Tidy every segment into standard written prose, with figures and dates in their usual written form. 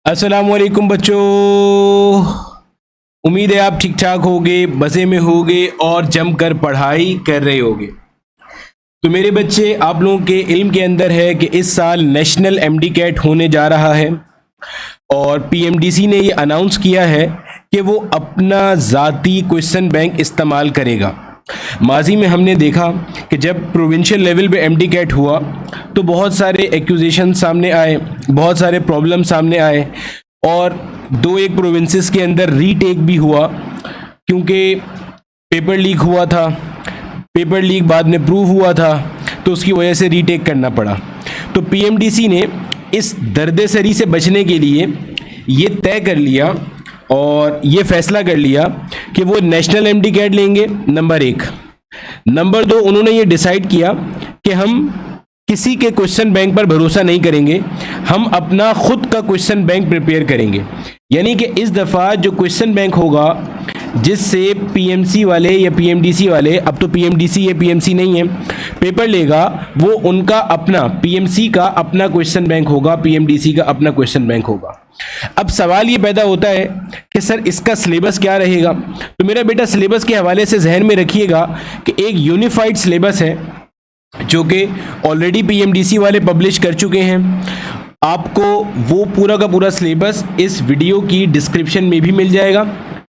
अस्सलाम वालेकुम बच्चों। उम्मीद है आप ठीक ठाक होगे, मज़े में होगे और जमकर पढ़ाई कर रहे होगे। तो मेरे बच्चे, आप लोगों के इल्म के अंदर है कि इस साल नेशनल एमडी कैट होने जा रहा है और पीएमडीसी ने ये अनाउंस किया है कि वो अपना ज़ाती क्वेश्चन बैंक इस्तेमाल करेगा। माजी में हमने देखा कि जब प्रोविंशियल लेवल पे एमडी कैट हुआ तो बहुत सारे एक्यूजेशन सामने आए, बहुत सारे प्रॉब्लम सामने आए और दो एक प्रोविंसेस के अंदर रीटेक भी हुआ क्योंकि पेपर लीक हुआ था। पेपर लीक बाद में प्रूव हुआ था तो उसकी वजह से रीटेक करना पड़ा। तो पीएमडीसी ने इस दर्द-ए-सरी से बचने के लिए ये तय कर लिया और ये फैसला कर लिया कि वो नेशनल एमडी कैट लेंगे, नंबर 1। नंबर 2, उन्होंने ये डिसाइड किया कि हम किसी के क्वेश्चन बैंक पर भरोसा नहीं करेंगे, हम अपना खुद का क्वेश्चन बैंक प्रिपेयर करेंगे। यानी कि इस दफ़ा जो क्वेश्चन बैंक होगा जिससे पीएमसी वाले या पीएमडीसी वाले, अब तो पीएमडीसी या पीएमसी नहीं है, पेपर लेगा, वो उनका अपना पीएमसी का अपना क्वेश्चन बैंक होगा, पीएमडीसी का अपना क्वेश्चन बैंक होगा। अब सवाल ये पैदा होता है कि सर इसका सिलेबस क्या रहेगा। तो मेरा बेटा, सिलेबस के हवाले से जहन में रखिएगा कि एक यूनिफाइड सिलेबस है जो कि ऑलरेडी पीएमडीसी वाले पब्लिश कर चुके हैं। आपको वो पूरा का पूरा सिलेबस इस वीडियो की डिस्क्रिप्शन में भी मिल जाएगा,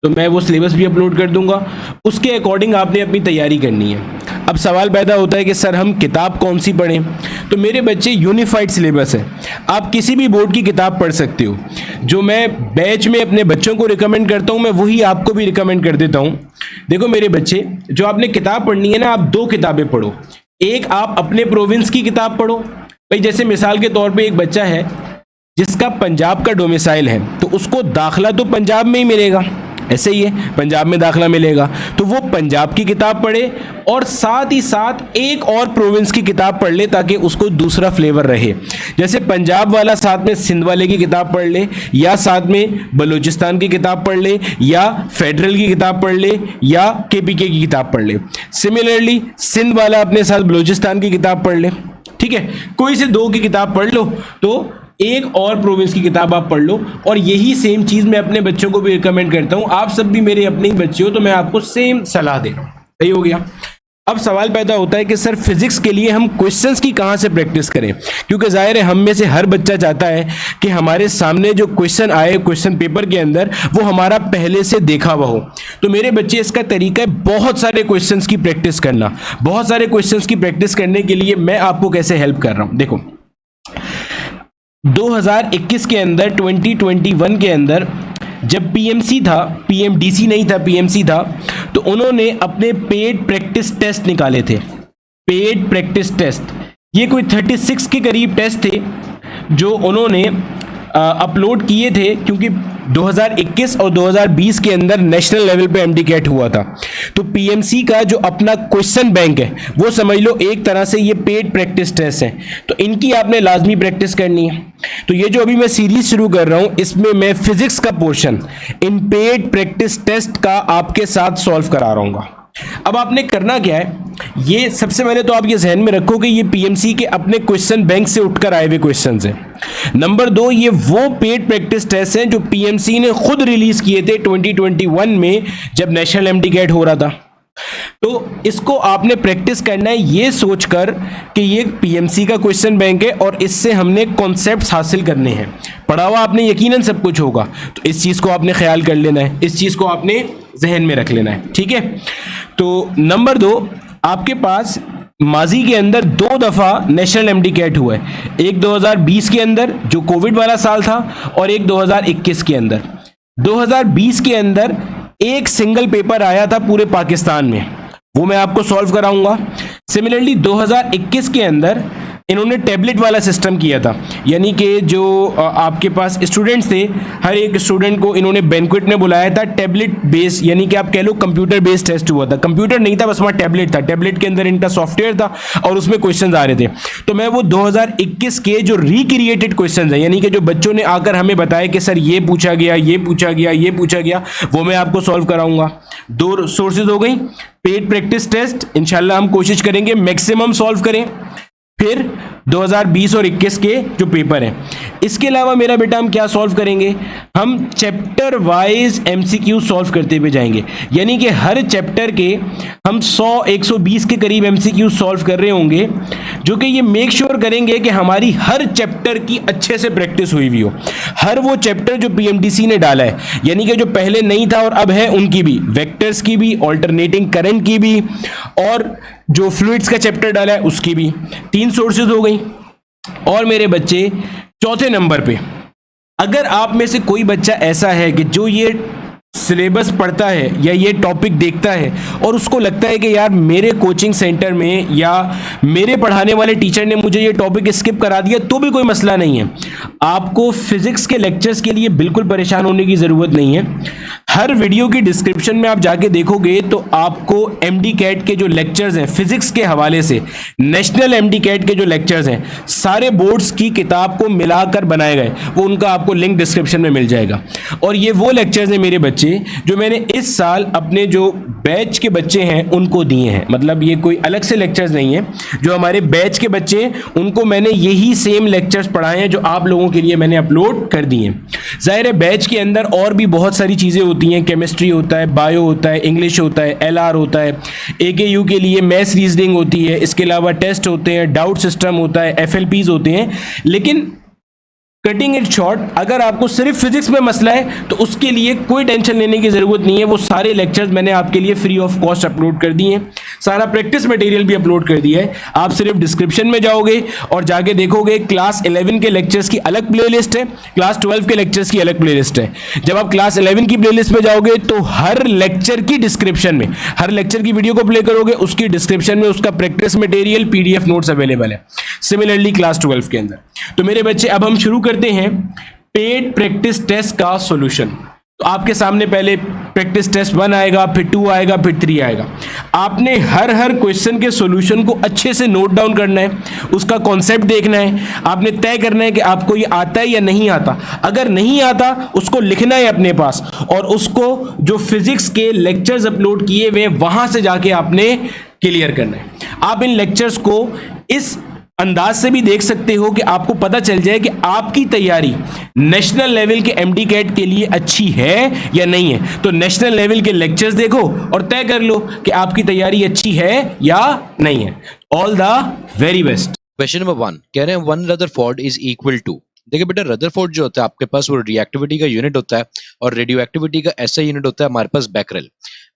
तो मैं वो सिलेबस भी अपलोड कर दूंगा। उसके अकॉर्डिंग आपने अपनी तैयारी करनी है। अब सवाल पैदा होता है कि सर हम किताब कौन सी पढ़ें। तो मेरे बच्चे, यूनिफाइड सिलेबस है, आप किसी भी बोर्ड की किताब पढ़ सकते हो। जो मैं बैच में अपने बच्चों को रिकमेंड करता हूँ, मैं वही आपको भी रिकमेंड कर देता हूँ। देखो मेरे बच्चे, जो आपने किताब पढ़नी है ना, आप 2 किताबें पढ़ो। एक आप अपने प्रोविंस की किताब पढ़ो। भाई जैसे मिसाल के तौर पे एक बच्चा है जिसका पंजाब का डोमिसाइल है, तो उसको दाखला तो पंजाब में ही मिलेगा, ऐसे ही है, पंजाब में दाखला मिलेगा, तो वो पंजाब की किताब पढ़े और साथ ही साथ एक और प्रोविंस की किताब पढ़ ले ताकि उसको दूसरा फ्लेवर रहे। जैसे पंजाब वाला साथ में सिंध वाले की किताब पढ़ ले, या साथ में बलूचिस्तान की किताब पढ़ ले, या फेडरल की किताब पढ़ ले, या केपीके की किताब पढ़ ले। सिमिलरली सिंध वाला अपने साथ बलूचिस्तान की किताब पढ़ ले, ठीक है। कोई से 2 की किताब पढ़ लो तो एक और प्रोविंस की किताब आप पढ़ लो। और यही सेम चीज़ मैं अपने बच्चों को भी रिकमेंड करता हूँ। आप सब भी मेरे अपने ही बच्चे हो तो मैं आपको सेम सलाह दे रहा हूँ। सही हो गया। अब सवाल पैदा होता है कि सर फिजिक्स के लिए हम क्वेश्चंस की कहाँ से प्रैक्टिस करें, क्योंकि जाहिर है हम में से हर बच्चा चाहता है कि हमारे सामने जो क्वेश्चन आए क्वेश्चन पेपर के अंदर वो हमारा पहले से देखा हुआ हो। तो मेरे बच्चे, इसका तरीका है बहुत सारे क्वेश्चंस की प्रैक्टिस करना। बहुत सारे क्वेश्चंस की प्रैक्टिस करने के लिए मैं आपको कैसे हेल्प कर रहा हूँ। देखो 2021 के अंदर, 2021 के अंदर जब पीएमसी था, पीएमडीसी नहीं था, पीएमसी था, तो उन्होंने अपने पेड प्रैक्टिस टेस्ट निकाले थे। पेड प्रैक्टिस टेस्ट, ये कोई 36 के करीब टेस्ट थे जो उन्होंने अपलोड किए थे, क्योंकि 2021 और 2020 के अंदर नेशनल लेवल पे एमडी कैट हुआ था। तो पीएमसी का जो अपना क्वेश्चन बैंक है वो समझ लो एक तरह से ये पेड प्रैक्टिस टेस्ट है, तो इनकी आपने लाजमी प्रैक्टिस करनी है। तो ये जो अभी मैं सीरीज शुरू कर रहा हूं, इसमें मैं फिजिक्स का portion in paid practice test का आपके साथ सॉल्व करा रहा हूँ। अब आपने करना क्या है, ये सबसे पहले तो आप ये जहन में रखो कि ये पीएमसी के अपने क्वेश्चन बैंक से उठकर आए हुए क्वेश्चन हैं। नंबर 2, ये वो पेड प्रैक्टिस टेस्ट हैं जो पीएमसी ने खुद रिलीज किए थे 2021 में जब नेशनल एमडी कैट हो रहा था। तो इसको आपने प्रैक्टिस करना है ये सोचकर कि ये पीएमसी का क्वेश्चन बैंक है और इससे हमने कॉन्सेप्ट्स हासिल करने हैं। पढ़ा हुआ आपने यकीनन सब कुछ होगा, तो इस चीज़ को आपने ख्याल कर लेना है, इस चीज़ को आपने जहन में रख लेना है, ठीक है। तो नंबर 2, आपके पास माजी के अंदर 2 दफ़ा नेशनल एमडी कैट हुआ है। एक 2020 के अंदर जो कोविड वाला साल था और एक 2021 के अंदर। 2020 के अंदर एक सिंगल पेपर आया था पूरे पाकिस्तान में, वो मैं आपको सॉल्व कराऊंगा। सिमिलरली 2021 के अंदर इन्होंने टैबलेट वाला सिस्टम किया था, यानी कि जो आपके पास स्टूडेंट्स थे, हर एक स्टूडेंट को इन्होंने बैंक्वेट में बुलाया था। टैबलेट बेस, यानी कि आप कह लो कंप्यूटर बेस्ड टेस्ट हुआ था। कंप्यूटर नहीं था, बस वहाँ टैबलेट था, टैबलेट के अंदर इनका सॉफ्टवेयर था और उसमें क्वेश्चन आ रहे थे। तो मैं वो 2021 के जो रिक्रिएटेड क्वेश्चन है, यानी कि जो बच्चों ने आकर हमें बताया कि सर ये पूछा गया, ये पूछा गया, ये पूछा गया, वो मैं आपको सॉल्व कराऊंगा। 2 सोर्सेज हो गई, पेड प्रैक्टिस टेस्ट इंशाल्लाह हम कोशिश करेंगे मैक्सिमम सॉल्व करें। फिर 2020 और 21 के जो पेपर हैं। इसके अलावा मेरा बेटा हम क्या सॉल्व करेंगे, हम चैप्टर वाइज एमसीक्यू सॉल्व करते हुए जाएंगे, यानी कि हर चैप्टर के हम 100-120 के करीब एमसीक्यू सॉल्व कर रहे होंगे, जो कि ये मेक श्योर करेंगे कि हमारी हर चैप्टर की अच्छे से प्रैक्टिस हुई हुई हो। हर वो चैप्टर जो पीएमटीसी ने डाला है, यानी कि जो पहले नहीं था और अब है, उनकी भी, वेक्टर्स की भी, ऑल्टरनेटिंग करंट की भी, और जो फ्लूइड्स का चैप्टर डाला है उसकी भी। 3 सोर्सेज हो गई। और मेरे बच्चे चौथे नंबर पे, अगर आप में से कोई बच्चा ऐसा है कि जो ये सिलेबस पढ़ता है या ये टॉपिक देखता है और उसको लगता है कि यार मेरे कोचिंग सेंटर में या मेरे पढ़ाने वाले टीचर ने मुझे ये टॉपिक स्किप करा दिया, तो भी कोई मसला नहीं है। आपको फिजिक्स के लेक्चर्स के लिए बिल्कुल परेशान होने की ज़रूरत नहीं है। हर वीडियो की डिस्क्रिप्शन में आप जाके देखोगे तो आपको एमडी कैट के जो लेक्चर्स हैं फिजिक्स के हवाले से, नेशनल एमडी कैट के जो लेक्चर्स हैं, सारे बोर्ड्स की किताब को मिलाकर बनाए गए, वो उनका आपको लिंक डिस्क्रिप्शन में मिल जाएगा। और ये वो लेक्चर्स हैं मेरे बच्चे जो मैंने इस साल अपने जो बैच के बच्चे हैं उनको दिए हैं। मतलब ये कोई अलग से लेक्चर्स नहीं है, जो हमारे बैच के बच्चे हैं उनको मैंने यही सेम लेक्चर्स पढ़ाए हैं जो आप लोगों के लिए मैंने अपलोड कर दिए हैं। जाहिर है बैच के अंदर और भी बहुत सारी चीज़ें होती हैं, केमिस्ट्री होता है, बायो होता है, इंग्लिश होता है, एलआर होता है, एकेयू के लिए मैथ्स रीजनिंग होती है, इसके अलावा टेस्ट होते हैं, डाउट सिस्टम होता है, एफएलपीज होते हैं। लेकिन कटिंग इट शॉर्ट, अगर आपको सिर्फ फिजिक्स में मसला है तो उसके लिए कोई टेंशन लेने की ज़रूरत नहीं है। वो सारे लेक्चर्स मैंने आपके लिए फ्री ऑफ कॉस्ट अपलोड कर दिए हैं, सारा प्रैक्टिस मटेरियल भी अपलोड कर दिया है। आप सिर्फ डिस्क्रिप्शन में जाओगे और जाके देखोगे क्लास 11 के लेक्चर्स की अलग प्लेलिस्ट है, क्लास 12 के लेक्चर्स की अलग प्लेलिस्ट है। जब आप क्लास 11 की प्लेलिस्ट में जाओगे तो हर लेक्चर की डिस्क्रिप्शन में, हर लेक्चर की वीडियो को प्ले करोगे उसकी डिस्क्रिप्शन में उसका practice material PDF notes available है। सिमिलरली क्लास 12 के अंदर। तो मेरे बच्चे अब हम शुरू करते हैं पेड प्रैक्टिस टेस्ट का सॉल्यूशन। तो आपके सामने पहले प्रैक्टिस टेस्ट 1 आएगा, फिर 2 आएगा, फिर 3 आएगा। आपने हर क्वेश्चन के सॉल्यूशन को अच्छे से नोट डाउन करना है, उसका कॉन्सेप्ट देखना है, आपने तय करना है कि आपको ये आता है या नहीं आता। अगर नहीं आता उसको लिखना है अपने पास, और उसको जो फिजिक्स के लेक्चर्स अपलोड किए हुए वहां से जाके आपने क्लियर करना है। आप इन लेक्चर्स को इस अंदाज से भी देख सकते हो कि आपको पता चल जाए कि आपकी तैयारी नेशनल लेवल के एमडी कैट के लिए अच्छी है या नहीं है। तो नेशनल लेवल के लेक्चर्स देखो और तय कर लो कि आपकी तैयारी अच्छी है या नहीं है। All the very best. Question number 1 कह रहे हैं 1 रदरफोर्ड इज इक्वल टू। देखिए बेटा रदरफोर्ड जो होता है आपके पास वो रिएक्टिविटी का यूनिट होता है और रेडियो एक्टिविटी का ऐसा यूनिट होता है हमारे पास बैकरेल।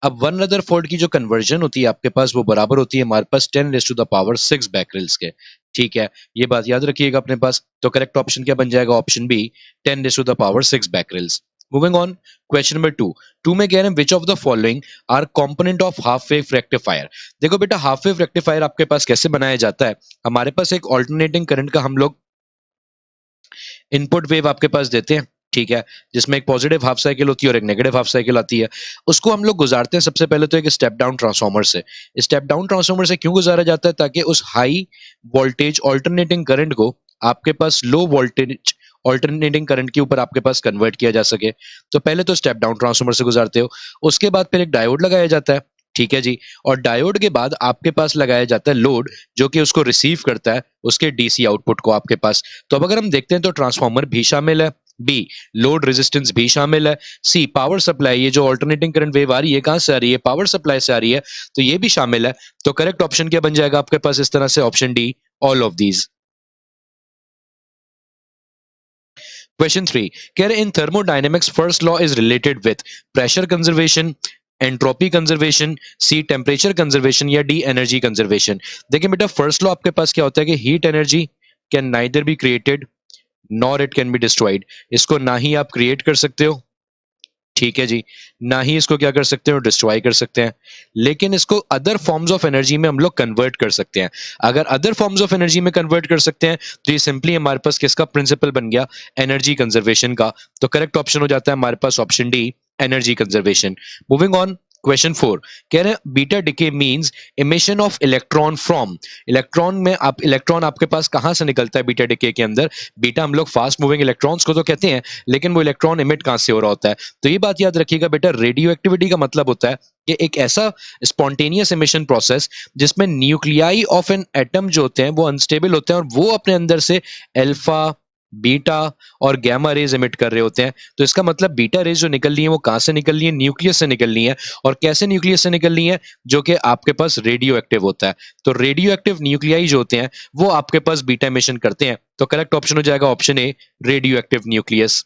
अब 1 रदरफोर्ड की जो कन्वर्जन होती है आपके पास वो बराबर होती है हमारे पास 10⁻⁶ बैकरेल्स के। ठीक है, ये बात याद रखिएगा अपने पास। तो करेक्ट ऑप्शन क्या बन जाएगा, option B 10⁻⁶ becquerels. Moving on, question number 2 में कह रहे हैं which of the following are component of half wave rectifier. देखो बेटा हाफ वेव रेक्टिफायर आपके पास कैसे बनाया जाता है, हमारे पास एक ऑल्टरनेटिंग करंट का हम लोग इनपुट वेव आपके पास देते हैं, ठीक है, जिसमें एक पॉजिटिव हाफ साइकिल होती है और एक नेगेटिव हाफ साइकिल आती है। उसको हम लोग गुजारते हैं सबसे पहले तो एक स्टेप डाउन ट्रांसफार्मर से। स्टेप डाउन ट्रांसफार्मर से क्यों गुजारा जाता है, ताकि उस हाई वोल्टेज ऑल्टरनेटिंग करंट को आपके पास लो वोल्टेज ऑल्टरनेटिंग करंट के ऊपर आपके पास कन्वर्ट किया जा सके। तो पहले तो स्टेप डाउन ट्रांसफार्मर से गुजारते हो, उसके बाद फिर एक डायोड लगाया जाता है, ठीक है जी, और डायोड के बाद आपके पास लगाया जाता है लोड, जो कि उसको रिसीव करता है उसके डीसी आउटपुट को आपके पास। तो अब अगर हम देखते हैं तो ट्रांसफार्मर भी शामिल है, बी लोड रेजिस्टेंस भी शामिल है, सी पावर सप्लाई, ये जो ऑल्टरनेटिंग करंट वेव आ रही है कहां से आ रही है, पावर सप्लाई से आ रही है, तो ये भी शामिल है। तो करेक्ट ऑप्शन क्या बन जाएगा आपके पास इस तरह से, option D all of these. Question 3 कह रहे in thermodynamics first law is related with pressure conservation, entropy conservation, C temperature conservation या डी एनर्जी कंजर्वेशन। देखिए बेटा फर्स्ट लॉ आपके पास क्या होता है कि heat energy can neither be created nor it can be destroyed. इसको ना ही आप क्रिएट कर सकते हो, ठीक है जी, ना ही इसको क्या कर सकते हो, डिस्ट्रॉय कर सकते हैं, लेकिन इसको अदर फॉर्म्स ऑफ एनर्जी में हम लोग कन्वर्ट कर सकते हैं। अगर अदर फॉर्म्स ऑफ एनर्जी में कन्वर्ट कर सकते हैं तो ये सिंपली हमारे पास किसका प्रिंसिपल बन गया, एनर्जी कंजर्वेशन का। तो करेक्ट ऑप्शन हो जाता है हमारे पास option D energy conservation. Moving on, question 4 कह रहे हैं beta decay means emission of electron from. Electron में आप इलेक्ट्रॉन आपके पास कहां से निकलता है बीटा डिके के अंदर? बीटा हम लोग फास्ट मूविंग इलेक्ट्रॉन्स को तो कहते हैं, लेकिन वो इलेक्ट्रॉन इमिट कहां से हो रहा होता है? तो ये बात याद रखिएगा बेटा, रेडियो एक्टिविटी का मतलब होता है कि एक ऐसा स्पॉन्टेनियस इमिशन प्रोसेस जिसमें न्यूक्लियाई ऑफ एन एटम जो होते हैं वो अनस्टेबल होते हैं और वो अपने अंदर से अल्फा, बीटा और गामा रेज एमिट कर रहे होते हैं। तो इसका मतलब बीटा रेज जो निकल रही है वो कहां से निकल रही है? न्यूक्लियस से निकल रही है। और कैसे न्यूक्लियस से निकल रही है? जो कि आपके पास रेडियो एक्टिव होता है। तो रेडियो एक्टिव न्यूक्लियाई जो होते हैं वो आपके पास बीटा एमिशन करते हैं। तो करेक्ट ऑप्शन हो जाएगा option A, radio active nucleus.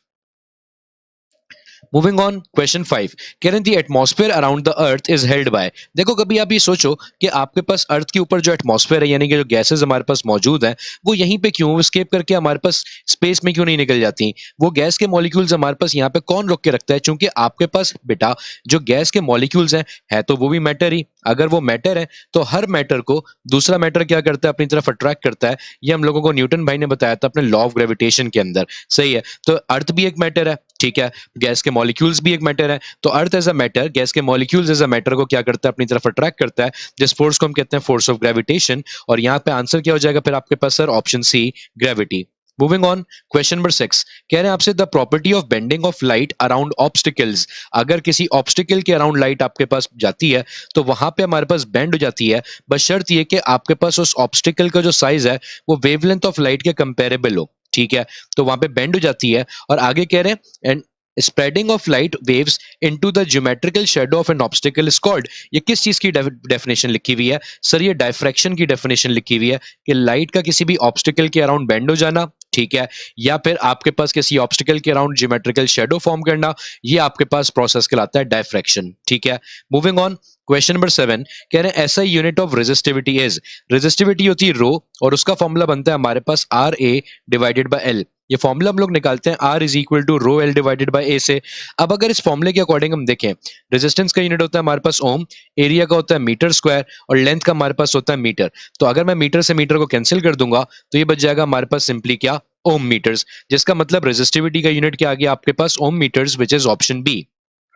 Moving on, question 5 कह रहे हैं the atmosphere around the earth is held by. देखो कभी आप ये सोचो कि आपके पास अर्थ के ऊपर जो एटमॉस्फेयर है यानी कि जो गैसेस हमारे पास मौजूद हैं वो यहीं पे क्यों स्केप करके हमारे पास स्पेस में क्यों नहीं निकल जाती? वो गैस के मॉलिक्यूल्स हमारे पास यहाँ पे कौन रोक के रखता है? चूंकि आपके पास बेटा जो गैस के मॉलिक्यूल्स हैं है तो वो भी मैटर ही। अगर वो मैटर है तो हर मैटर को दूसरा मैटर क्या करता है? अपनी तरफ अट्रैक्ट करता है। ये हम लोगों को न्यूटन भाई ने बताया था अपने लॉ ऑफ ग्रेविटेशन के अंदर। सही है, तो अर्थ भी एक मैटर है, ठीक है, गैस के मॉलिक्यूल्स भी एक मैटर है। तो earth as a matter, gas के मॉलिक्यूल्स एज अ मैटर को क्या करता है? अपनी तरफ अट्रैक्ट करता है, जिस फोर्स को हम कहते हैं फोर्स ऑफ ग्रेविटेशन। और यहाँ पे आंसर क्या हो जाएगा फिर आपके पास sir? Option C, gravity. Moving on, question number 6 कह रहे हैं आपसे the property of bending of light around obstacles. अगर किसी ऑब्स्टिकल के अराउंड लाइट आपके पास जाती है तो वहां पे हमारे पास बेंड हो जाती है, बस शर्त ये कि आपके पास उस ऑब्स्टिकल का जो साइज है वो वेवलेंथ ऑफ लाइट के कंपेरेबल हो, ठीक है। तो वहां पे बेंड हो जाती है। और आगे कह रहे हैं and spreading of light waves into the geometrical shadow of an obstacle is called. ये किस चीज की डेफिनेशन लिखी हुई है सर? ये डायफ्रैक्शन की डेफिनेशन लिखी हुई है कि लाइट का किसी भी ऑब्स्टिकल के अराउंड बेंड हो जाना, ठीक है, या फिर आपके पास किसी ऑब्स्टिकल के अराउंड ज्योमेट्रिकल शैडो फॉर्म करना, ये आपके पास प्रोसेस कहलाता है डायफ्रैक्शन, ठीक है। मूविंग ऑन, क्वेश्चन नंबर 7 कह रहे हैं ऐसा unit of resistivity is. Resistivity होती है रो और उसका फॉर्मूला बनता है हमारे पास R A divided by L. ये फॉर्मूला हम लोग निकालते हैं R is equal to rho L divided by A से। अब अगर इस फॉर्मूले के अकॉर्डिंग हम देखें, रेजिस्टेंस का यूनिट होता है हमारे पास ओम, एरिया का होता है मीटर स्क्वायर और लेंथ का हमारे पास होता है मीटर। तो अगर मैं मीटर से मीटर को कैंसिल कर दूंगा तो ये बच जाएगा हमारे पास सिंपली क्या? Ohm metres. जिसका मतलब रेजिस्टिविटी का यूनिट क्या आ गया आपके पास? Ohm metres, which is option B,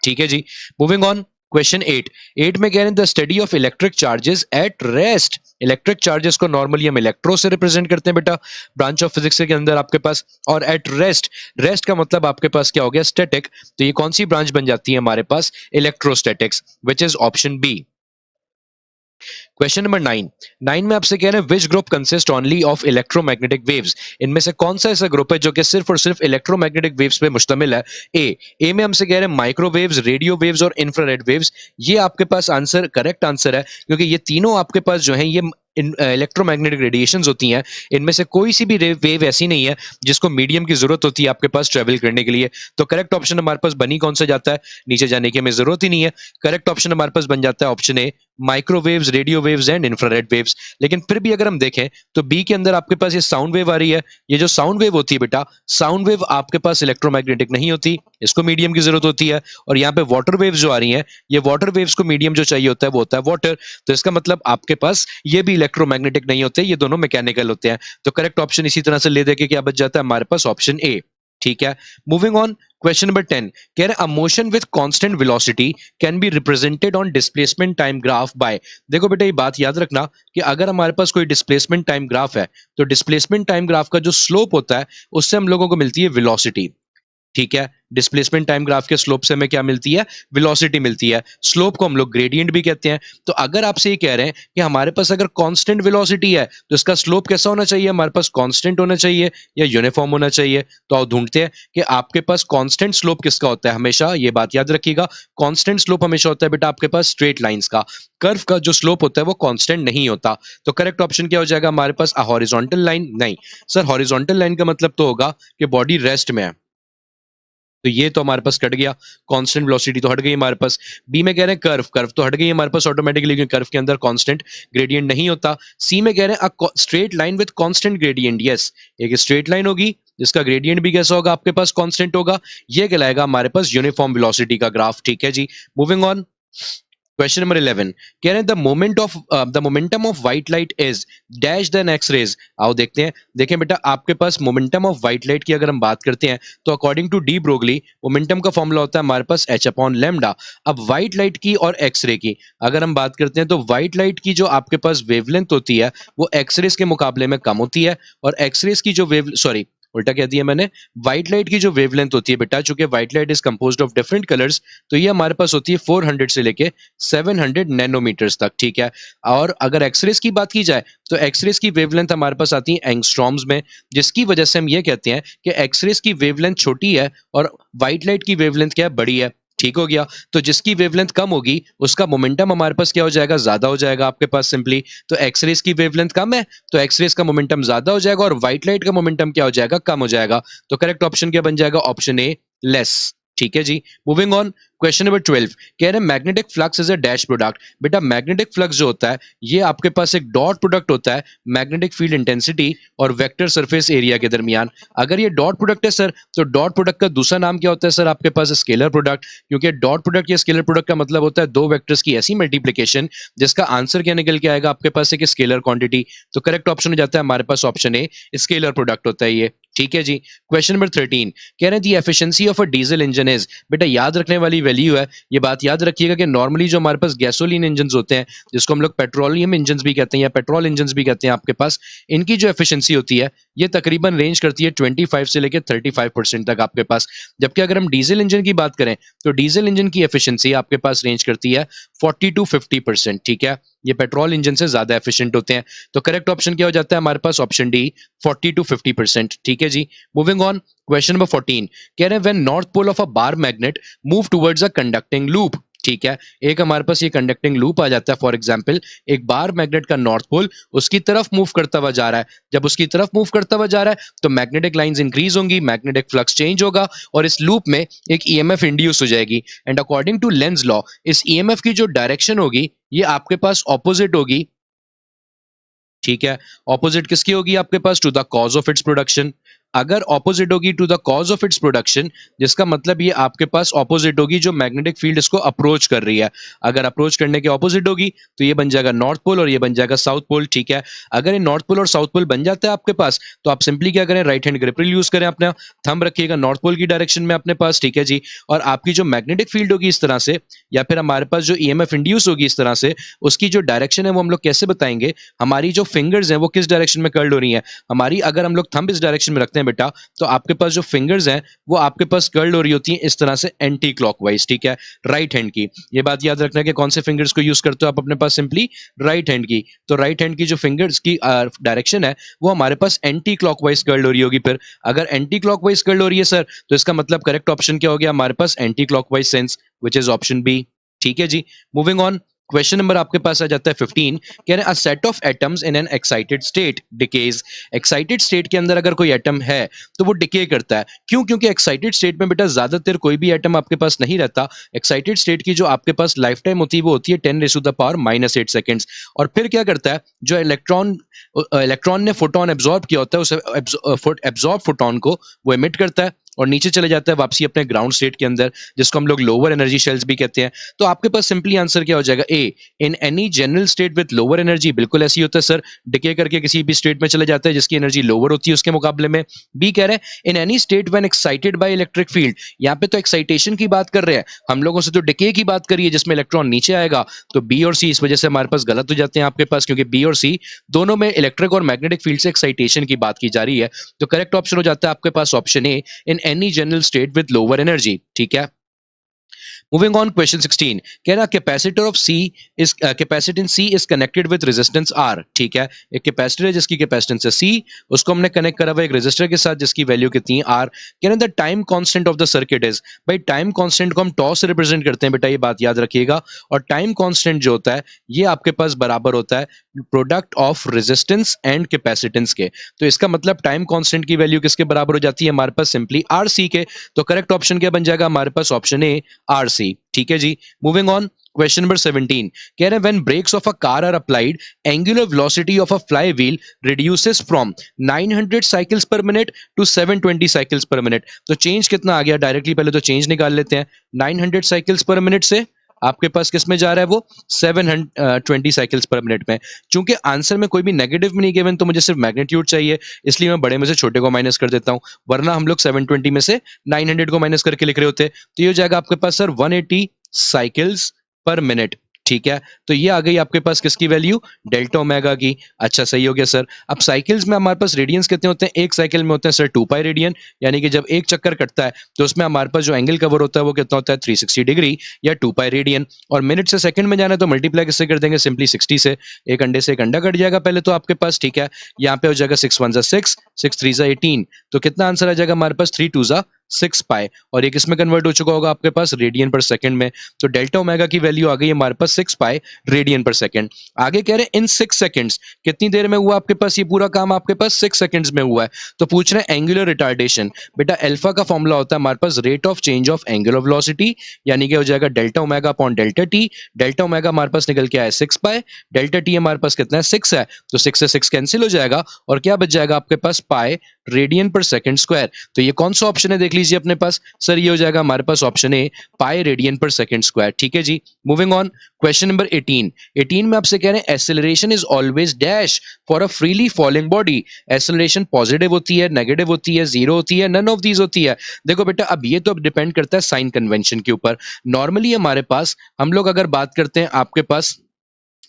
ठीक है जी। मूविंग ऑन, क्वेश्चन 8 में कह रहे हैं the study of electric charges at rest. Electric charges को नॉर्मली हम इलेक्ट्रो से रिप्रेजेंट करते हैं बेटा, ब्रांच ऑफ फिजिक्स के अंदर आपके पास। और एट रेस्ट, रेस्ट का मतलब आपके पास क्या हो गया? स्टैटिक। तो ये कौन सी ब्रांच बन जाती है हमारे पास? Electrostatics, which is option B. Question number 9 में आपसे कह रहे हैं which group consist only of electromagnetic waves. इनमें से कौन सा ऐसा ग्रुप है जो कि सिर्फ और सिर्फ इलेक्ट्रोमैग्नेटिक वेव्स पे मुश्तमिल है? ए में हमसे कह रहे हैं माइक्रोवेव्स, रेडियो वेव्स और इंफ्रारेड वेव्स। ये आपके पास आंसर करेक्ट आंसर है, क्योंकि ये तीनों आपके पास जो है ये इलेक्ट्रोमैग्नेटिक रेडिएशंस होती हैं। इनमें से कोई सी भी वेव ऐसी नहीं है जिसको मीडियम की जरूरत होती है आपके पास ट्रेवल करने के लिए। तो करेक्ट ऑप्शन हमारे पास बनी कौन सा जाता है? नीचे जाने की हमें जरूरत ही नहीं है। करेक्ट ऑप्शन हमारे पास बन जाता है option A, microwaves, radio waves and infrared waves. लेकिन फिर भी अगर हम देखें तो बी के अंदर आपके पास ये साउंड वेव आ रही है। ये जो साउंड वेव होती है बेटा, साउंड वेव आपके पास इलेक्ट्रोमैग्नेटिक नहीं होती, इसको मीडियम की जरूरत होती है। और यहाँ पे वाटर वेव्स जो आ रही हैं, ये वाटर वेव्स को मीडियम जो चाहिए होता है वो होता है वाटर। तो इसका मतलब आपके पास ये भी इलेक्ट्रोमैग्नेटिक नहीं होते, ये दोनों मैकेनिकल होते हैं। तो करेक्ट ऑप्शन इसी तरह से ले दे के क्या बच जाता है हमारे पास? ऑप्शन ए, ठीक है। मूविंग ऑन, क्वेश्चन नंबर 10 कह रहे हैं a motion with constant velocity can be represented on displacement time graph by. देखो बेटा ये बात याद रखना कि अगर हमारे पास कोई डिस्प्लेसमेंट टाइम ग्राफ है तो डिस्प्लेसमेंट टाइम ग्राफ का जो स्लोप होता है उससे हम लोगों को मिलती है वेलोसिटी, ठीक है। डिस्प्लेसमेंट टाइम ग्राफ के स्लोप से हमें क्या मिलती है? वेलोसिटी मिलती है। स्लोप को हम लोग ग्रेडियंट भी कहते हैं। तो अगर आपसे ये कह रहे हैं कि हमारे पास अगर कांस्टेंट वेलोसिटी है तो इसका स्लोप कैसा होना चाहिए? हमारे पास कांस्टेंट होना चाहिए या यूनिफॉर्म होना चाहिए? तो आओ ढूंढते हैं कि आपके पास कांस्टेंट स्लोप किसका होता है। हमेशा ये बात याद रखिएगा, कांस्टेंट स्लोप हमेशा होता है बेटा आपके पास स्ट्रेट लाइंस का। कर्व का जो स्लोप होता है वो कांस्टेंट नहीं होता। तो करेक्ट ऑप्शन क्या हो जाएगा हमारे पास? Horizontal line. नहीं सर, हॉरिजॉन्टल लाइन का मतलब तो होगा कि बॉडी रेस्ट में है, तो ये तो हमारे पास कट गया। कांस्टेंट वेलोसिटी तो हट गई हमारे पास। बी में कह रहे हैं कर्व, कर्व तो हट गई हमारे पास ऑटोमेटिकली, क्योंकि कर्व के अंदर कांस्टेंट ग्रेडियंट नहीं होता। सी में कह रहे हैं straight line with constant gradient. Yes, एक स्ट्रेट लाइन होगी जिसका ग्रेडियंट भी कैसा होगा? आपके पास कांस्टेंट होगा। ये कहलाएगा हमारे पास यूनिफॉर्म वेलोसिटी का ग्राफ, ठीक है जी। मूविंग ऑन, क्वेश्चन नंबर 11 कह रहे हैं the momentum of white light is dash than X rays. आओ देखते हैं। देखें बेटा, आपके पास मोमेंटम ऑफ व्हाइट लाइट की अगर हम बात करते हैं तो according to de Broglie momentum का फॉर्मूला होता है हमारे पास h अपॉन लैम्डा। अब व्हाइट लाइट की और एक्सरे की अगर हम बात करते हैं तो व्हाइट लाइट की जो आपके पास वेवलेंथ होती है वो एक्सरेज के मुकाबले में कम होती है, और एक्सरेज की जो उल्टा कह दिया मैंने। व्हाइट लाइट की जो वेवलेंथ होती है बेटा, चूंकि white light is composed of different colours, तो ये हमारे पास होती है 400 से लेके 700 नैनोमीटर्स तक, ठीक है। और अगर एक्सरेज की बात की जाए तो एक्सरेज की वेवलेंथ हमारे पास आती है एंगस्ट्रॉम्स में, जिसकी वजह से हम ये कहते हैं कि एक्सरेज की वेवलेंथ छोटी है और व्हाइट लाइट की वेवलेंथ क्या है, बड़ी है। ठीक हो गया। तो जिसकी वेवलेंथ कम होगी उसका मोमेंटम हमारे पास क्या हो जाएगा, ज्यादा हो जाएगा आपके पास सिंपली। तो एक्सरेज की वेवलेंथ कम है तो एक्सरेज का मोमेंटम ज्यादा हो जाएगा, और व्हाइट लाइट का मोमेंटम क्या हो जाएगा, कम हो जाएगा। तो करेक्ट ऑप्शन क्या बन जाएगा, ऑप्शन ए, लेस। ठीक है जी। मूविंग ऑन, क्वेश्चन नंबर 12 कह रहे हैं magnetic flux is a dash product. बेटा मैग्नेटिक फ्लक्स जो होता है ये आपके पास एक डॉट प्रोडक्ट होता है मैग्नेटिक फील्ड इंटेंसिटी और वेक्टर सरफेस एरिया के दरमियान। अगर ये डॉट प्रोडक्ट है सर, तो डॉट प्रोडक्ट का दूसरा नाम क्या होता है सर, आपके पास स्केलर प्रोडक्ट। क्योंकि डॉट प्रोडक्ट या स्केलर प्रोडक्ट का मतलब होता है दो वेक्टर्स की ऐसी मल्टीप्लिकेशन जिसका आंसर क्या निकल के आएगा, आपके पास एक स्केलर क्वांटिटी। तो करेक्ट ऑप्शन हो जाता है हमारे पास ऑप्शन ए, स्केलर प्रोडक्ट होता है ये। ठीक है जी। क्वेश्चन नंबर 13 कह रहे हैं the efficiency of a diesel engine is. बेटा याद रखने वाली वैल्यू है, ये बात याद रखिएगा कि नॉर्मली जो हमारे पास गैसोलीन इंजन होते हैं, जिसको हम लोग पेट्रोलियम इंजन भी कहते हैं या पेट्रोल इंजन भी कहते हैं आपके पास, इनकी जो एफिशिएंसी होती है ये तकरीबन रेंज करती है 25 से लेकर 35% तक आपके पास। जबकि अगर हम डीजल इंजन की बात करें तो डीजल इंजन की एफिशिएंसी आपके पास रेंज करती है 40 to 50%। ठीक है, ये पेट्रोल इंजन से ज्यादा एफिशिएंट होते हैं। तो करेक्ट ऑप्शन क्या हो जाता है हमारे पास, ऑप्शन डी, 40 to 50%। ठीक है जी। मूविंग ऑन, क्वेश्चन नंबर 14 कह रहे हैं when north pole of a bar magnet move towards a conducting loop. ठीक है, एक हमारे पास ये कंडक्टिंग लूप आ जाता है। फॉर एग्जांपल एक बार मैग्नेट का नॉर्थ पोल उसकी तरफ मूव करता हुआ जा रहा है। जब उसकी तरफ मूव करता हुआ जा रहा है तो मैग्नेटिक लाइंस इंक्रीज होंगी, मैग्नेटिक फ्लक्स चेंज होगा, और इस लूप में एक ईएमएफ इंड्यूस हो जाएगी। And according to Lenz law इस ईएमएफ की जो डायरेक्शन होगी ये आपके पास ऑपोजिट होगी। ठीक है, ऑपोजिट किसकी होगी आपके पास, to the cause of its production. अगर ऑपोजिट होगी to the cause of its production, जिसका मतलब ये आपके पास ऑपोजिट होगी जो मैग्नेटिक फील्ड इसको अप्रोच कर रही है। अगर अप्रोच करने के ऑपोजिट होगी तो ये बन जाएगा नॉर्थ पोल और ये बन जाएगा साउथ पोल। ठीक है, अगर ये नॉर्थ पोल और साउथ पोल बन जाता है आपके पास तो आप सिंपली क्या करें, राइट हैंड ग्रिप यूज करें, अपना थंब रखिएगा नॉर्थ पोल की डायरेक्शन में अपने पास। ठीक है जी। और आपकी जो मैग्नेटिक फील्ड होगी इस तरह से, या फिर हमारे पास जो ईएमएफ इंड्यूस होगी इस तरह से, उसकी जो डायरेक्शन है वो हम लोग कैसे बताएंगे, हमारी जो फिंगर्स हैं वो किस डायरेक्शन में कर्ल हो रही हैं। हमारी अगर हम लोग थंब इस डायरेक्शन में रखते हैं बेटा तो आपके पास जो फिंगर्स हैं वो आपके पास कर्ल हो रही होती हैं इस तरह से एंटी क्लॉकवाइज। ठीक है, राइट हैंड की। ये बात याद रखना है कि कौन से फिंगर्स को यूज करते हो आप अपने पास, सिंपली राइट हैंड की। तो राइट हैंड की जो फिंगर्स की डायरेक्शन है वो हमारे पास एंटी क्लॉकवाइज कर्ल हो रही होगी। फिर अगर एंटी क्लॉकवाइज कर्ल हो रही है सर तो इसका मतलब करेक्ट ऑप्शन क्या हो गया हमारे पास, anti clockwise sense, which is option B. ठीक है जी। मूविंग ऑन, क्वेश्चन नंबर आपके पास आ जाता है 15 कह रहे हैं a set of atoms in an excited state decays. Excited state के अंदर अगर कोई एटम है तो वो डिके करता है। क्यों? क्योंकि एक्साइटेड स्टेट में बेटा ज्यादातर कोई भी एटम आपके पास नहीं रहता। एक्साइटेड स्टेट की जो आपके पास लाइफ टाइम होती है वो होती है 10⁻⁻⁸ सेकंड्स। और फिर क्या करता है, जो इलेक्ट्रॉन ने फोटोन एब्जॉर्ब किया होता है उस एब्जॉर्ब फोटोन को वो एमिट करता है और नीचे चले जाता है वापसी अपने ग्राउंड स्टेट के अंदर, जिसको हम लोग लोअर एनर्जी शेल्स भी कहते हैं। तो आपके पास सिंपली आंसर क्या हो जाएगा, A, in any general state with lower energy. बिल्कुल ऐसी होता है सर, डिके करके किसी भी स्टेट में चले जाता है जिसकी एनर्जी लोअर होती है उसके मुकाबले में। बी कह रहे हैं in any state when excited by electric field. यहाँ पे तो एक्साइटेशन की बात कर रहे हैं, हम लोगों से तो डिके की बात करिए जिसमें इलेक्ट्रॉन नीचे आएगा। तो बी और सी इस वजह से हमारे पास गलत हो जाते हैं आपके पास, क्योंकि बी और सी दोनों में इलेक्ट्रिक और मैग्नेटिक फील्ड से एक्साइटेशन की बात की जा रही है। तो करेक्ट ऑप्शन हो जाता है आपके पास option A, in any general state with lower energy। ठीक है। Moving on, question 16 कह रहा capacitor of C is capacitance C is connected with resistance R. ठीक है, एक कैपेसिटर है जिसकी कैपेसिटेंस है सी, उसको हमने कनेक्ट करा हुआ एक रेजिस्टर के साथ जिसकी वैल्यू कितनी है आर। कह रहे the time constant of the circuit is. भाई टाइम कांस्टेंट को हम टॉ से रिप्रेजेंट करते हैं बेटा, ये बात याद रखिएगा। और टाइम कांस्टेंट जो होता है ये आपके पास बराबर होता है product of resistance and capacitance के। तो इसका मतलब टाइम कांस्टेंट की वैल्यू किसके बराबर हो जाती है हमारे पास, सिंपली आर सी के। तो करेक्ट ऑप्शन क्या बन जाएगा हमारे पास, ऑप्शन ए, आर सी। ठीक है जी। मूविंग ऑन, क्वेश्चन नंबर 17 कह रहे हैं when brakes of a car are applied angular velocity of a fly wheel reduces from 900 cycles per minute to 720 cycles per minute. तो चेंज कितना आ गया, डायरेक्टली पहले तो चेंज निकाल लेते हैं। 900 साइकिल्स पर मिनट से आपके पास किस में जा रहा है वो 720 साइकिल्स पर मिनट में। चूंकि आंसर में कोई भी नेगेटिव में नहीं गिवन तो मुझे सिर्फ मैग्नीट्यूड चाहिए, इसलिए मैं बड़े में से छोटे को माइनस कर देता हूँ, वरना हम लोग 720 में से 900 को माइनस करके लिख रहे होते। तो ये हो जाएगा आपके पास सर 180 साइकिल्स पर मिनट। ठीक है, तो ये आ गई आपके पास किसकी वैल्यू, डेल्टा ओमेगा की। अच्छा सही हो गया सर। अब साइकिल्स में हमारे पास रेडियंस कितने होते हैं, एक साइकिल में होते हैं सर 2 पाई रेडियन, यानी कि जब एक चक्कर कटता है तो उसमें हमारे पास जो एंगल कवर होता है वो कितना होता है 360 डिग्री या 2 पाई रेडियन। और मिनट से सेकंड में जाना है तो मल्टीप्लाई किससे कर देंगे, सिंपली 60 से। एक अंडे से एक अंडा कट जाएगा पहले तो आपके पास। ठीक है, यहाँ पे हो जाएगा 6 1 6, 6 3 18, तो कितना आंसर आ जाएगा हमारे पास 3 2 6 पाई, और ये किस में कन्वर्ट हो चुका होगा आपके पास, रेडियन पर सेकंड में। तो डेल्टा ओमेगा की वैल्यू आ गई हमारे पास 6 पाई रेडियन पर सेकंड। आगे कह रहे हैं इन 6 सेकंड्स, कितनी देर में हुआ आपके पास ये पूरा काम, आपके पास 6 सेकंड्स में हुआ है। तो पूछ रहे हैं एंगुलर रिटार्डेशन। बेटा अल्फा का फॉर्मूला होता है हमारे पास rate of change of angular velocity, यानी कि हो जाएगा delta omega upon delta T. Delta omega हमारे पास निकल के आया 6 पाई, डेल्टा टी हमारे पास कितना है 6 है, तो 6 से 6 कैंसिल हो जाएगा और क्या बच जाएगा आपके पास पाई रेडियन पर सेकंड स्क्वायर। तो ये कौन सा ऑप्शन है देख लीजिए अपने पास, सर ये हो जाएगा हमारे पास ऑप्शन ए पाई रेडियन पर सेकंड स्क्वायर। ठीक है जी, मूविंग ऑन, क्वेश्चन नंबर 18 में आपसे कह रहे हैं acceleration is always dash for a freely falling body. Acceleration positive होती है, नेगेटिव होती है, जीरो होती है, नन ऑफ दीज होती है। देखो बेटा अब ये तो अब डिपेंड करता है साइन कन्वेंशन के ऊपर। नॉर्मली हमारे पास हम लोग अगर बात करते हैं आपके पास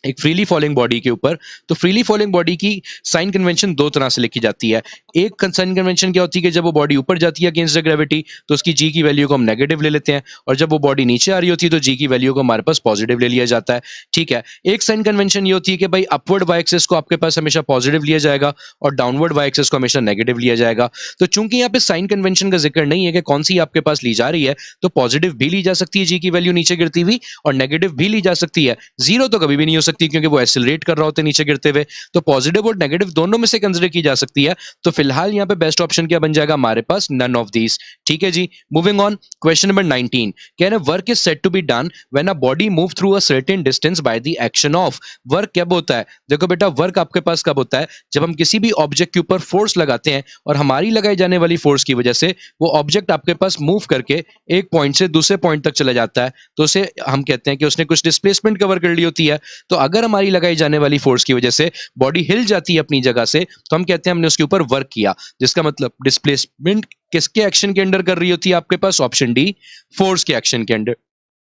एक फ्रीली फॉलिंग बॉडी के ऊपर, तो फ्रीली फॉलिंग बॉडी की साइन कन्वेंशन दो तरह से लिखी जाती है। एक साइन कन्वेंशन क्या होती है कि जब वो बॉडी ऊपर जाती है अगेंस्ट द ग्रेविटी तो उसकी जी की वैल्यू को हम नेगेटिव ले लेते हैं, और जब वो बॉडी नीचे आ रही होती है तो जी की वैल्यू को हमारे पास पॉजिटिव ले लिया जाता है। ठीक है, एक साइन कन्वेंशन ये होती है कि भाई अपवर्ड वाई एक्सिस को आपके पास हमेशा पॉजिटिव लिया जाएगा और डाउनवर्ड वाई एक्सिस को हमेशा नेगेटिव लिया जाएगा। तो चूंकि यहाँ पे साइन कन्वेंशन का जिक्र नहीं है कि कौन सी आपके पास ली जा रही है, तो पॉजिटिव भी ली जा सकती है जी की वैल्यू नीचे गिरती हुई, और नेगेटिव भी ली जा सकती है। जीरो तो कभी भी नहीं हो सकती क्योंकि वो एक्सेलरेट कर रहा होता है नीचे गिरते हुए। तो पॉजिटिव और नेगेटिव दोनों में से कंसीडर की जा सकती है। तो फिलहाल यहाँ पे बेस्ट ऑप्शन क्या बन जाएगा हमारे पास, नन ऑफ दीज। ठीक है जी, मूविंग ऑन, क्वेश्चन नंबर 19 कह रहे हैं work is said to be done when a body move through a certain distance by the action of. Work कब होता है, देखो बेटा वर्क आपके पास कब होता है, जब हम किसी भी ऑब्जेक्ट के ऊपर फोर्स लगाते हैं और हमारी लगाई जाने वाली फोर्स की वजह से वो ऑब्जेक्ट आपके पास मूव करके एक पॉइंट से दूसरे पॉइंट तक चला जाता है, तो उसे हम कहते हैं कि उसने कुछ डिस्प्लेसमेंट कवर कर ली होती है। तो अगर हमारी लगाई जाने वाली फोर्स की वजह से बॉडी हिल जाती है अपनी जगह से, तो हम कहते हैं हमने उसके ऊपर वर्क किया, जिसका मतलब डिस्प्लेसमेंट किसके एक्शन के अंडर कर रही होती है आपके पास, ऑप्शन डी फोर्स के एक्शन के अंडर।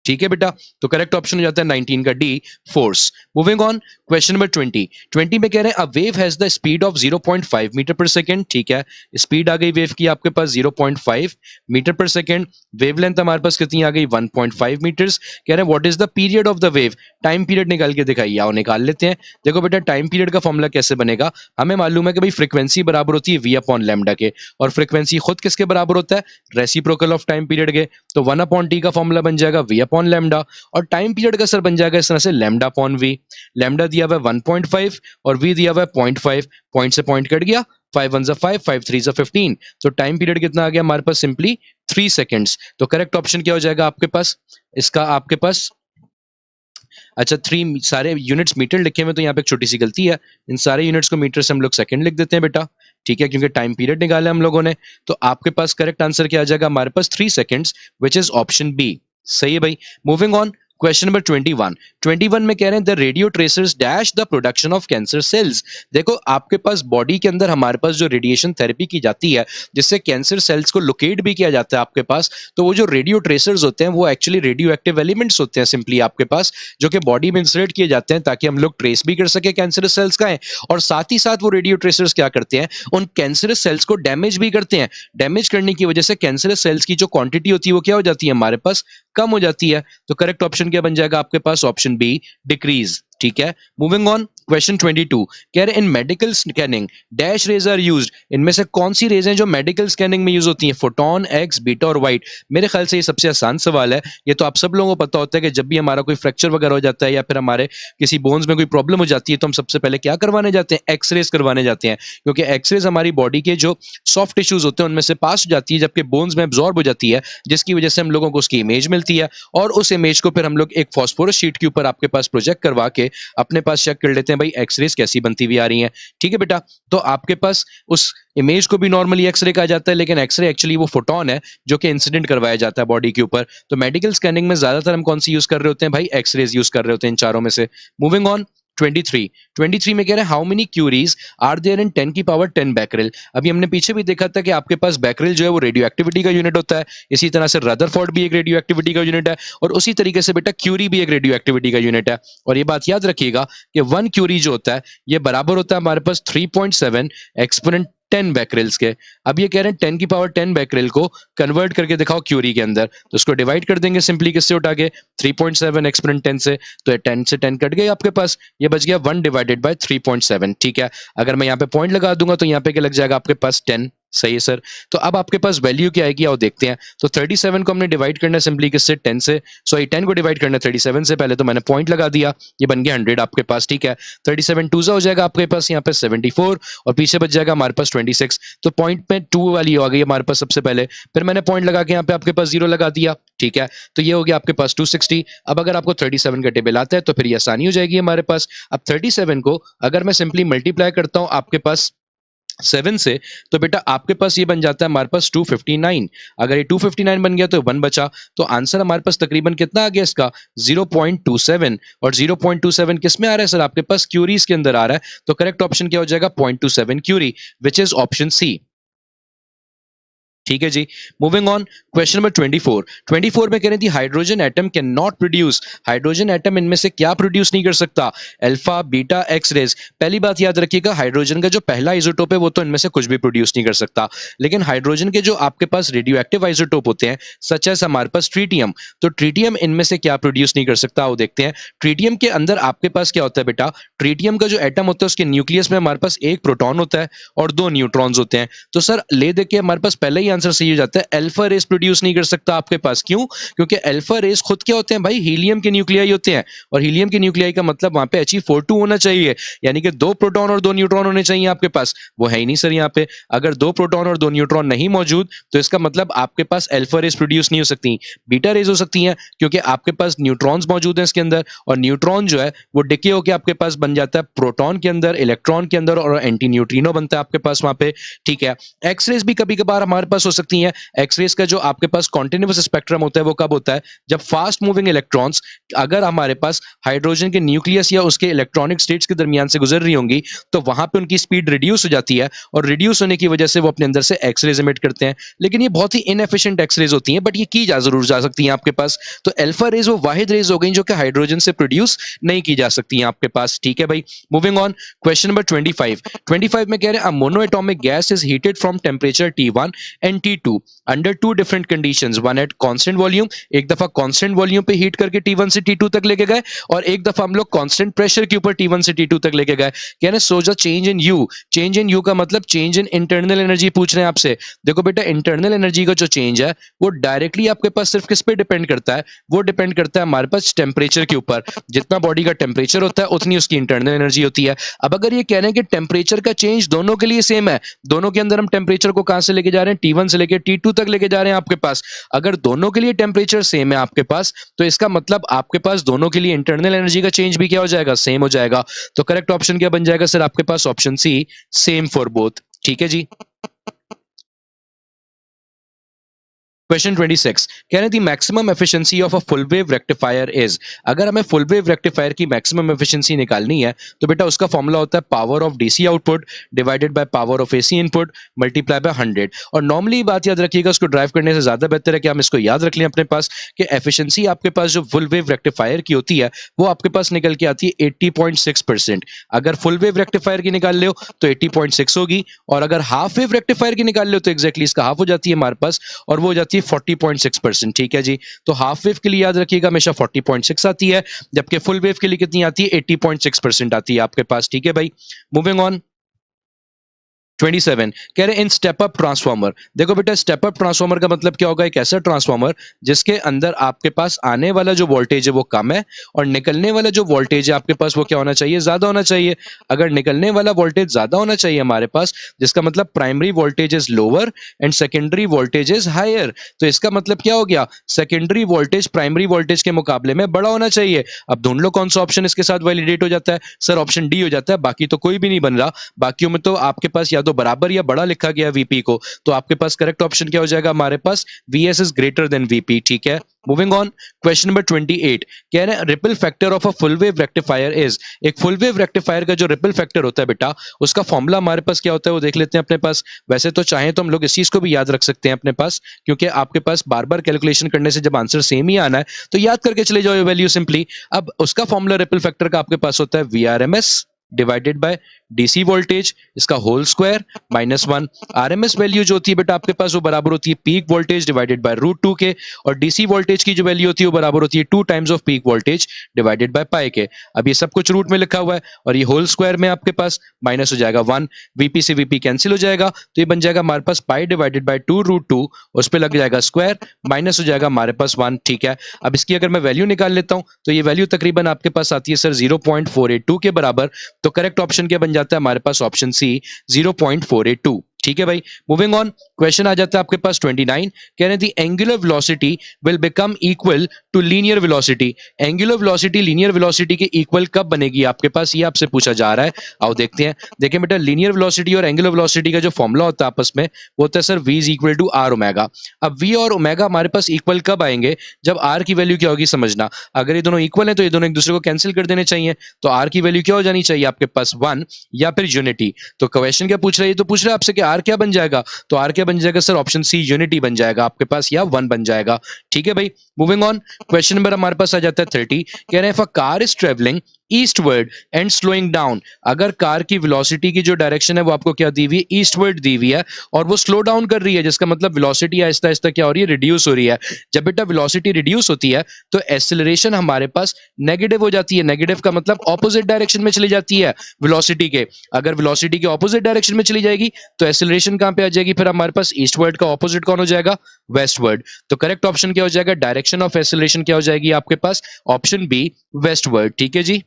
ठीक है बेटा, तो करेक्ट ऑप्शन हो जाता है 19 का D, force. Moving on, question number 20 में कह रहे हैं a wave has the speed of 0.5 metre per second. ठीक है, स्पीड आ गई वेव की आपके पास 0.5 मीटर पर सेकंड। वेवलेंथ हमारे पास कितनी आ गई 1.5 मीटर्स। कह रहे हैं what is the period of the wave, time period निकाल के दिखाइए, आओ निकाल लेते हैं। देखो बेटा टाइम पीरियड का फॉर्मूला कैसे बनेगा, हमें मालूम है कि भाई फ्रीक्वेंसी बराबर होती है v अपॉन लैम्डा के, और फ्रीक्वेंसी खुद किसके बराबर होता है, रेसिप्रोकल ऑफ टाइम पीरियड के। तो 1 अपॉन टी का फॉर्मूला बन जाएगा v अपॉन लैम्डा, और टाइम पीरियड का सर बन जाएगा इस तरह से लैम्डा अपॉन वी। लैम्डा दिया हुआ है 1.5 और v दिया हुआ है 0.5, पॉइंट से पॉइंट कट गया, 5 1 5, 5 3 15। तो टाइम पीरियड कितना आ गया हमारे पास, सिंपली 3 सेकंड्स। तो करेक्ट ऑप्शन क्या हो जाएगा आपके पास, इसका आपके पास अच्छा 3 सारे यूनिट्स मीटर लिखे हुए, तो यहाँ पे एक छोटी सी गलती है, इन सारे यूनिट्स को मीटर से हम लोग सेकंड लिख देते हैं बेटा। ठीक है, क्योंकि टाइम पीरियड निकाला हम लोगों ने। तो आपके पास करेक्ट आंसर क्या आ जाएगा हमारे पास 3 seconds, which is option B. सही है भाई, मूविंग ऑन, क्वेश्चन नंबर 21 में कह रहे हैं the radio tracers dash the production of cancer cells. देखो आपके पास बॉडी के अंदर हमारे पास जो रेडिएशन थेरेपी की जाती है जिससे कैंसर सेल्स को लोकेट भी किया जाता है आपके पास, तो वो जो रेडियो ट्रेसर्स होते हैं वो एक्चुअली रेडियो एक्टिव एलिमेंट्स होते हैं सिंपली आपके पास, जो कि बॉडी में इंसर्ट किए जाते हैं ताकि हम लोग ट्रेस भी कर सके कैंसरस सेल्स का है। और साथ ही साथ वो रेडियो ट्रेसर्स क्या करते हैं, उन कैंसरस सेल्स को डैमेज भी करते हैं। डैमेज करने की वजह से कैंसरस सेल्स की जो क्वांटिटी होती है वो क्या हो जाती है हमारे पास, कम हो जाती है। तो करेक्ट ऑप्शन क्या बन जाएगा आपके पास, ऑप्शन बी, डिक्रीज। ठीक है, मूविंग ऑन, क्वेश्चन 22 कह रहे हैं in medical scanning dash rays are used. इनमें से कौन सी रेज हैं जो मेडिकल स्कैनिंग में यूज होती हैं, फोटोन, एक्स, बीटा और वाइट। मेरे ख्याल से ये सबसे आसान सवाल है, ये तो आप सब लोगों को पता होता है कि जब भी हमारा कोई फ्रैक्चर वगैरह हो जाता है या फिर हमारे किसी बोन्स में कोई प्रॉब्लम हो जाती है तो हम सबसे पहले क्या करवाने जाते हैं, एक्सरेज करवाने जाते हैं, क्योंकि एक्सरेज हमारी बॉडी के जो सॉफ्ट टिश्यूज होते हैं उनमें से पास हो जाती है जबकि बोन्स में एब्जॉर्ब हो जाती है, जिसकी वजह से हम लोगों को उसकी इमेज मिलती है, और उस इमेज को फिर हम लोग एक फॉस्फोरस शीट के ऊपर आपके पास प्रोजेक्ट करवा के से अपने पास चेक कर लेते हैं भाई एक्सरेज कैसी बनती हुई आ रही हैं। ठीक है बेटा, तो आपके पास उस इमेज को भी नॉर्मली एक्सरे कहा जाता है, लेकिन एक्सरे एक्चुअली वो फोटोन है जो कि इंसिडेंट करवाया जाता है बॉडी के ऊपर। तो मेडिकल स्कैनिंग में ज्यादातर हम कौन सी यूज कर रहे होते हैं भाई, एक्सरेज यूज कर रहे होते हैं इन चारों में से। मूविंग ऑन 23 में कह रहे हैं how many curies are there in 10 की पावर 10 बैकरेल। अभी हमने पीछे भी देखा था कि आपके पास बैकरेल जो है वो रेडियो एक्टिविटी का यूनिट होता है, इसी तरह से रदरफोर्ड भी एक रेडियो एक्टिविटी का यूनिट है, और उसी तरीके से बेटा क्यूरी भी एक रेडियो एक्टिविटी का यूनिट है। और ये बात याद रखिएगा कि 1 क्यूरी जो होता है ये बराबर होता है हमारे पास 3.7 एक्सपोनेंट 10 बैकरेल्स के। अब ये कह रहे हैं 10 की पावर 10 बैकरेल को कन्वर्ट करके दिखाओ क्यूरी के अंदर, तो उसको डिवाइड कर देंगे सिंपली किससे उठा के, 3.7 एक्सपोनेंट 10 से। तो 10 से 10 कट गए आपके पास, ये बच गया 1 डिवाइडेड बाय 3.7। ठीक है, अगर मैं यहाँ पे पॉइंट लगा दूंगा तो यहाँ पे क्या लग जाएगा आपके पास 10। सही है सर। तो अब आपके पास वैल्यू क्या आएगी आओ देखते हैं। तो 37 को हमने डिवाइड करना है सिंपली किससे, 10 से। सॉरी 10 को डिवाइड करना है 37 से, पहले तो मैंने पॉइंट लगा दिया, ये बन गया 100 आपके पास। ठीक है, 37 टू हो जाएगा आपके पास यहाँ पे 74, और पीछे बच जाएगा हमारे पास 26। तो पॉइंट में 2 वाली आ गई हमारे पास सबसे पहले, फिर मैंने पॉइंट लगा के यहाँ पे आपके पास 0 लगा दिया। ठीक है, तो ये हो गया आपके पास 260। अब अगर आपको 37 का टेबल आता है तो फिर ये आसानी हो जाएगी हमारे पास। अब 37 को अगर मैं सिंपली मल्टीप्लाई करता हूँ आपके पास 7 से, तो बेटा आपके पास ये बन जाता है हमारे पास 259। अगर ये 259 बन गया तो 1 बचा, तो आंसर हमारे पास तकरीबन कितना आ गया इसका, 0.27। और 0.27 किस में आ रहा है सर, आपके पास क्यूरीज के अंदर आ रहा है। तो करेक्ट ऑप्शन क्या हो जाएगा, 0.27 curie, which is option C. ठीक है जी, मूविंग ऑन क्वेश्चन नंबर 24 में कह रही थी hydrogen atom can not produce, hydrogen atom इनमें से क्या प्रोड्यूस नहीं कर सकता, अल्फा बीटा एक्स रेज। पहली बात याद रखिएगा, हाइड्रोजन का जो पहला आइसोटोप है वो तो इनमें से कुछ भी प्रोड्यूस नहीं कर सकता, लेकिन हाइड्रोजन के जो आपके पास रेडियो एक्टिव आइसोटोप होते हैं सच एज हमारे पास ट्रीटियम, तो ट्रीटियम इनमें से क्या प्रोड्यूस नहीं कर सकता, वो देखते हैं। ट्रीटियम के अंदर आपके पास क्या होता है बेटा, ट्रीटियम का जो एटम होता है उसके न्यूक्लियस में हमारे पास एक प्रोटॉन होता है और 2 न्यूट्रॉन्स होते हैं। तो सर ले दे के हमारे पास पहले ही आंसर सही हो जाता है, अल्फा रेस प्रोड्यूस नहीं कर सकता आपके पास। क्यों? क्योंकि अल्फा रेस खुद क्या होते हैं भाई, हीलियम के न्यूक्लियाई होते हैं, और हीलियम के न्यूक्लियाई का मतलब वहां पे He42 होना चाहिए, यानी कि 2 प्रोटॉन और 2 न्यूट्रॉन होने चाहिए आपके पास, वो है ही नहीं सर यहाँ पे। अगर 2 प्रोटॉन और 2 न्यूट्रॉन नहीं मौजूद तो इसका मतलब आपके पास अल्फा रेस प्रोड्यूस नहीं हो सकती, बीटा रेस हो सकती हैं, क्योंकि आपके पास न्यूट्रॉन्स मौजूद हैं इसके अंदर, और न्यूट्रॉन जो है वो डिके होकर आपके पास बन जाता है प्रोटॉन के अंदर, इलेक्ट्रॉन के अंदर, और एंटी न्यूट्रिनो बनता है आपके पास वहां पे। ठीक है, एक्सरेज भी कभी कभार हमारे पास हो सकती हैं। एक्सरेज का जो आपके पास कॉन्टिन्यूअस स्पेक्ट्रम होता है वो कब होता है, जब फास्ट मूविंग इलेक्ट्रॉन्स अगर हमारे पास हाइड्रोजन के न्यूक्लियस या उसके इलेक्ट्रॉनिक स्टेट्स के दरमियान से गुजर रही होंगी, तो वहां पे उनकी स्पीड रिड्यूस हो जाती है, और रिड्यूस होने की वजह से वो अपने अंदर से एक्सरेज एमिट करते हैं। लेकिन ये बहुत ही इनएफिशिएंट एक्सरेज होती हैं, बट ये की जा जरूर जा सकती हैं आपके पास। तो अल्फा रेज वो वाहिद रेज हो गई जो कि हाइड्रोजन से प्रोड्यूस नहीं की जा सकती हैं आपके पास। ठीक है भाई, मूविंग ऑन क्वेश्चन नंबर 25 में कह रहे हैं monoatomic gas is heated from temperature T1 and T2 under 2 different conditions, one at constant volume, एक दफा कांस्टेंट वॉल्यूम पे हीट करके T1 से T2 तक लेके गए, और एक दफा हम लोग कांस्टेंट प्रेशर के ऊपर T1 से T2 तक लेके गए। कहने so the change in you, change in you का मतलब चेंज इन इंटरनल एनर्जी पूछ रहे हैं आपसे। देखो बेटा, इंटरनल एनर्जी का जो चेंज है वो डायरेक्टली आपके पास सिर्फ किस पे डिपेंड करता है, वो डिपेंड करता है हमारे पास टेम्परेचर के ऊपर। जितना बॉडी का टेम्परेचर होता है उतनी उसकी इंटरनल एनर्जी होती है। अब अगर ये कह रहे हैं कि टेम्परेचर का चेंज दोनों के लिए सेम है, दोनों के अंदर हम टेम्परेचर को कहां से लेके जा रहे हैं, T1 से लेके T2 तक लेके जा रहे हैं आपके पास। अगर दोनों के लिए टेम्परेचर सेम है आपके पास, तो इसका मतलब आपके पास दोनों के लिए इंटरनल एनर्जी का चेंज भी क्या हो जाएगा, सेम हो जाएगा। तो करेक्ट ऑप्शन क्या बन जाएगा सर आपके पास, option C, same for both. ठीक है जी। क्वेश्चन 26 कह रहे थे maximum efficiency of a full wave rectifier is, अगर हमें फुल वेव रेक्टिफायर की मैक्सिमम एफिशिएंसी निकालनी है तो बेटा उसका फॉर्मूला होता है power of DC output divided by power of AC input multiply by 100। और नॉर्मली बात याद रखिएगा, उसको ड्राइव करने से ज्यादा बेहतर है कि हम इसको याद रख लें अपने पास कि एफिशिएंसी आपके पास जो फुल वेव रेक्टिफायर की होती है वो आपके पास निकल के आती है 80.6%। अगर फुल वेव रेक्टिफायर की निकाल लो तो 80.6 होगी, और अगर हाफ वेव रेक्टिफायर की निकाल लो तो एक्जैक्टली इसका हाफ हो जाती है हमारे पास, और वो हो जाती है 40.6%। ठीक है जी, तो हाफ वेव के लिए याद रखिएगा हमेशा 40.6 आती है, जबकि फुल वेव के लिए कितनी आती है, 80.6% आती है आपके पास। ठीक है भाई, मूविंग ऑन 27 कह रहे हैं इन स्टेप अप ट्रांसफार्मर। देखो बेटा स्टेप अप ट्रांसफार्मर का मतलब क्या होगा, एक ऐसा ट्रांसफार्मर जिसके अंदर आपके पास आने वाला जो वोल्टेज है वो कम है और निकलने वाला जो वोल्टेज है आपके पास वो क्या होना चाहिए, ज्यादा होना चाहिए। अगर निकलने वाला वोल्टेज ज्यादा होना चाहिए हमारे पास, जिसका मतलब primary voltage is lower and secondary voltage is higher, तो इसका मतलब क्या हो गया, सेकेंडरी वोल्टेज प्राइमरी वोल्टेज के मुकाबले में बड़ा होना चाहिए। अब ढूंढ लो कौन सा ऑप्शन इसके साथ वैलिडेट हो जाता है। सर ऑप्शन डी हो जाता है, बाकी तो कोई भी नहीं बन रहा। बाकियों में तो आपके पास या तो बराबर या बड़ा लिखा गया वीपी को, तो आपके पास करेक्ट ऑप्शन क्या हो जाएगा हमारे पास, VS is greater than VP. ठीक है, मूविंग ऑन, क्वेश्चन नंबर 28 कह रहे हैं ripple factor of a full wave rectifier is. एक फुल वेव रेक्टिफायर का जो रिपल फैक्टर होता है बेटा, उसका फॉर्मूला हमारे पास क्या होता है वो देख लेते हैं अपने पास। वैसे तो चाहे तो हम लोग इस चीज को भी याद रख सकते हैं अपने पास, क्योंकि आपके पास बार बार कैलकुलेशन करने से जब आंसर सेम ही आना है तो याद करके चले जाओ ये वैल्यू सिंपली। अब उसका फॉर्मूला रिपल फैक्टर का आपके पास होता है VRMS divided by DC voltage, इसका होल स्क्वायर -1। आरएमएस वैल्यू जो होती है बेटा आपके पास वो बराबर होती है पीक वोल्टेज डिवाइडेड बाय √2 के, और डीसी वोल्टेज की जो वैल्यू होती है वो बराबर होती है 2 times off peak voltage divided by pi के। अब ये सब कुछ रूट में लिखा हुआ है और ये होल स्क्वायर में आपके पास माइनस हो जाएगा 1, वीपी से वीपी कैंसिल हो जाएगा, तो ये बन जाएगा हमारे पास पाई डिवाइडेड बाय 2 √2, उस पर लग जाएगा स्क्वायर, माइनस हो जाएगा हमारे पास 1। ठीक है, अब इसकी अगर मैं वैल्यू निकाल लेता हूं तो ये वैल्यू तकरीबन आपके पास आती है सर 0.482 के बराबर, तो करेक्ट ऑप्शन क्या बन जाता है हमारे पास, ऑप्शन सी 0.482। ठीक है भाई, मूविंग ऑन, क्वेश्चन आ जाता है आपके पास 29, कह रहे हैं the angular velocity will become equal to linear velocity. Angular velocity linear velocity के इक्वल कब बनेगी आपके पास, ये आपसे पूछा जा रहा है। आओ देखते हैं। देखिए बेटा लीनियर वेलोसिटी और एंगुलर वेलोसिटी का जो फॉर्मूला होता है आपस में वो होता है sir v is equal to R omega. अब v और ओमेगा हमारे पास इक्वल कब आएंगे, जब r की वैल्यू क्या होगी समझना। अगर ये दोनों इक्वल है तो ये दोनों एक दूसरे को कैंसिल कर देने चाहिए, तो r की वैल्यू क्या हो जानी चाहिए आपके पास 1 या फिर यूनिटी। तो क्वेश्चन क्या पूछ रहा है, ये तो पूछ रहा है आपसे कि r क्या बन जाएगा, तो r क्या बन जाएगा सर, ऑप्शन सी यूनिटी बन जाएगा आपके पास या 1 बन जाएगा। ठीक है भाई, मूविंग ऑन, क्वेश्चन नंबर हमारे पास आ जाता है 30, कह रहे हैं if a car is travelling eastward and slowing down. अगर कार की वेलोसिटी की जो डायरेक्शन है वो आपको क्या दी हुई है, ईस्टवर्ड दी हुई है, और वो स्लो डाउन कर रही है, जिसका मतलब वेलोसिटी आहिस्ता आहिस्ता क्या हो रही है, रिड्यूस हो रही है। जब बेटा वेलोसिटी रिड्यूस होती है तो एक्सेलरेशन हमारे पास नेगेटिव हो जाती है। नेगेटिव का मतलब ऑपोजिट डायरेक्शन में चली जाती है वेलोसिटी के। अगर वेलोसिटी के ऑपोजिट डायरेक्शन में चली जाएगी तो एक्सेलरेशन कहां पे आ जाएगी, फिर हमारे पास ईस्टवर्ड का ऑपोजिट कौन हो जाएगा, वेस्टवर्ड। तो करेक्ट ऑप्शन क्या हो जाएगा, डायरेक्शन ऑफ एक्सेलरेशन क्या हो जाएगी आपके पास, ऑप्शन बी वेस्टवर्ड। ठीक है जी,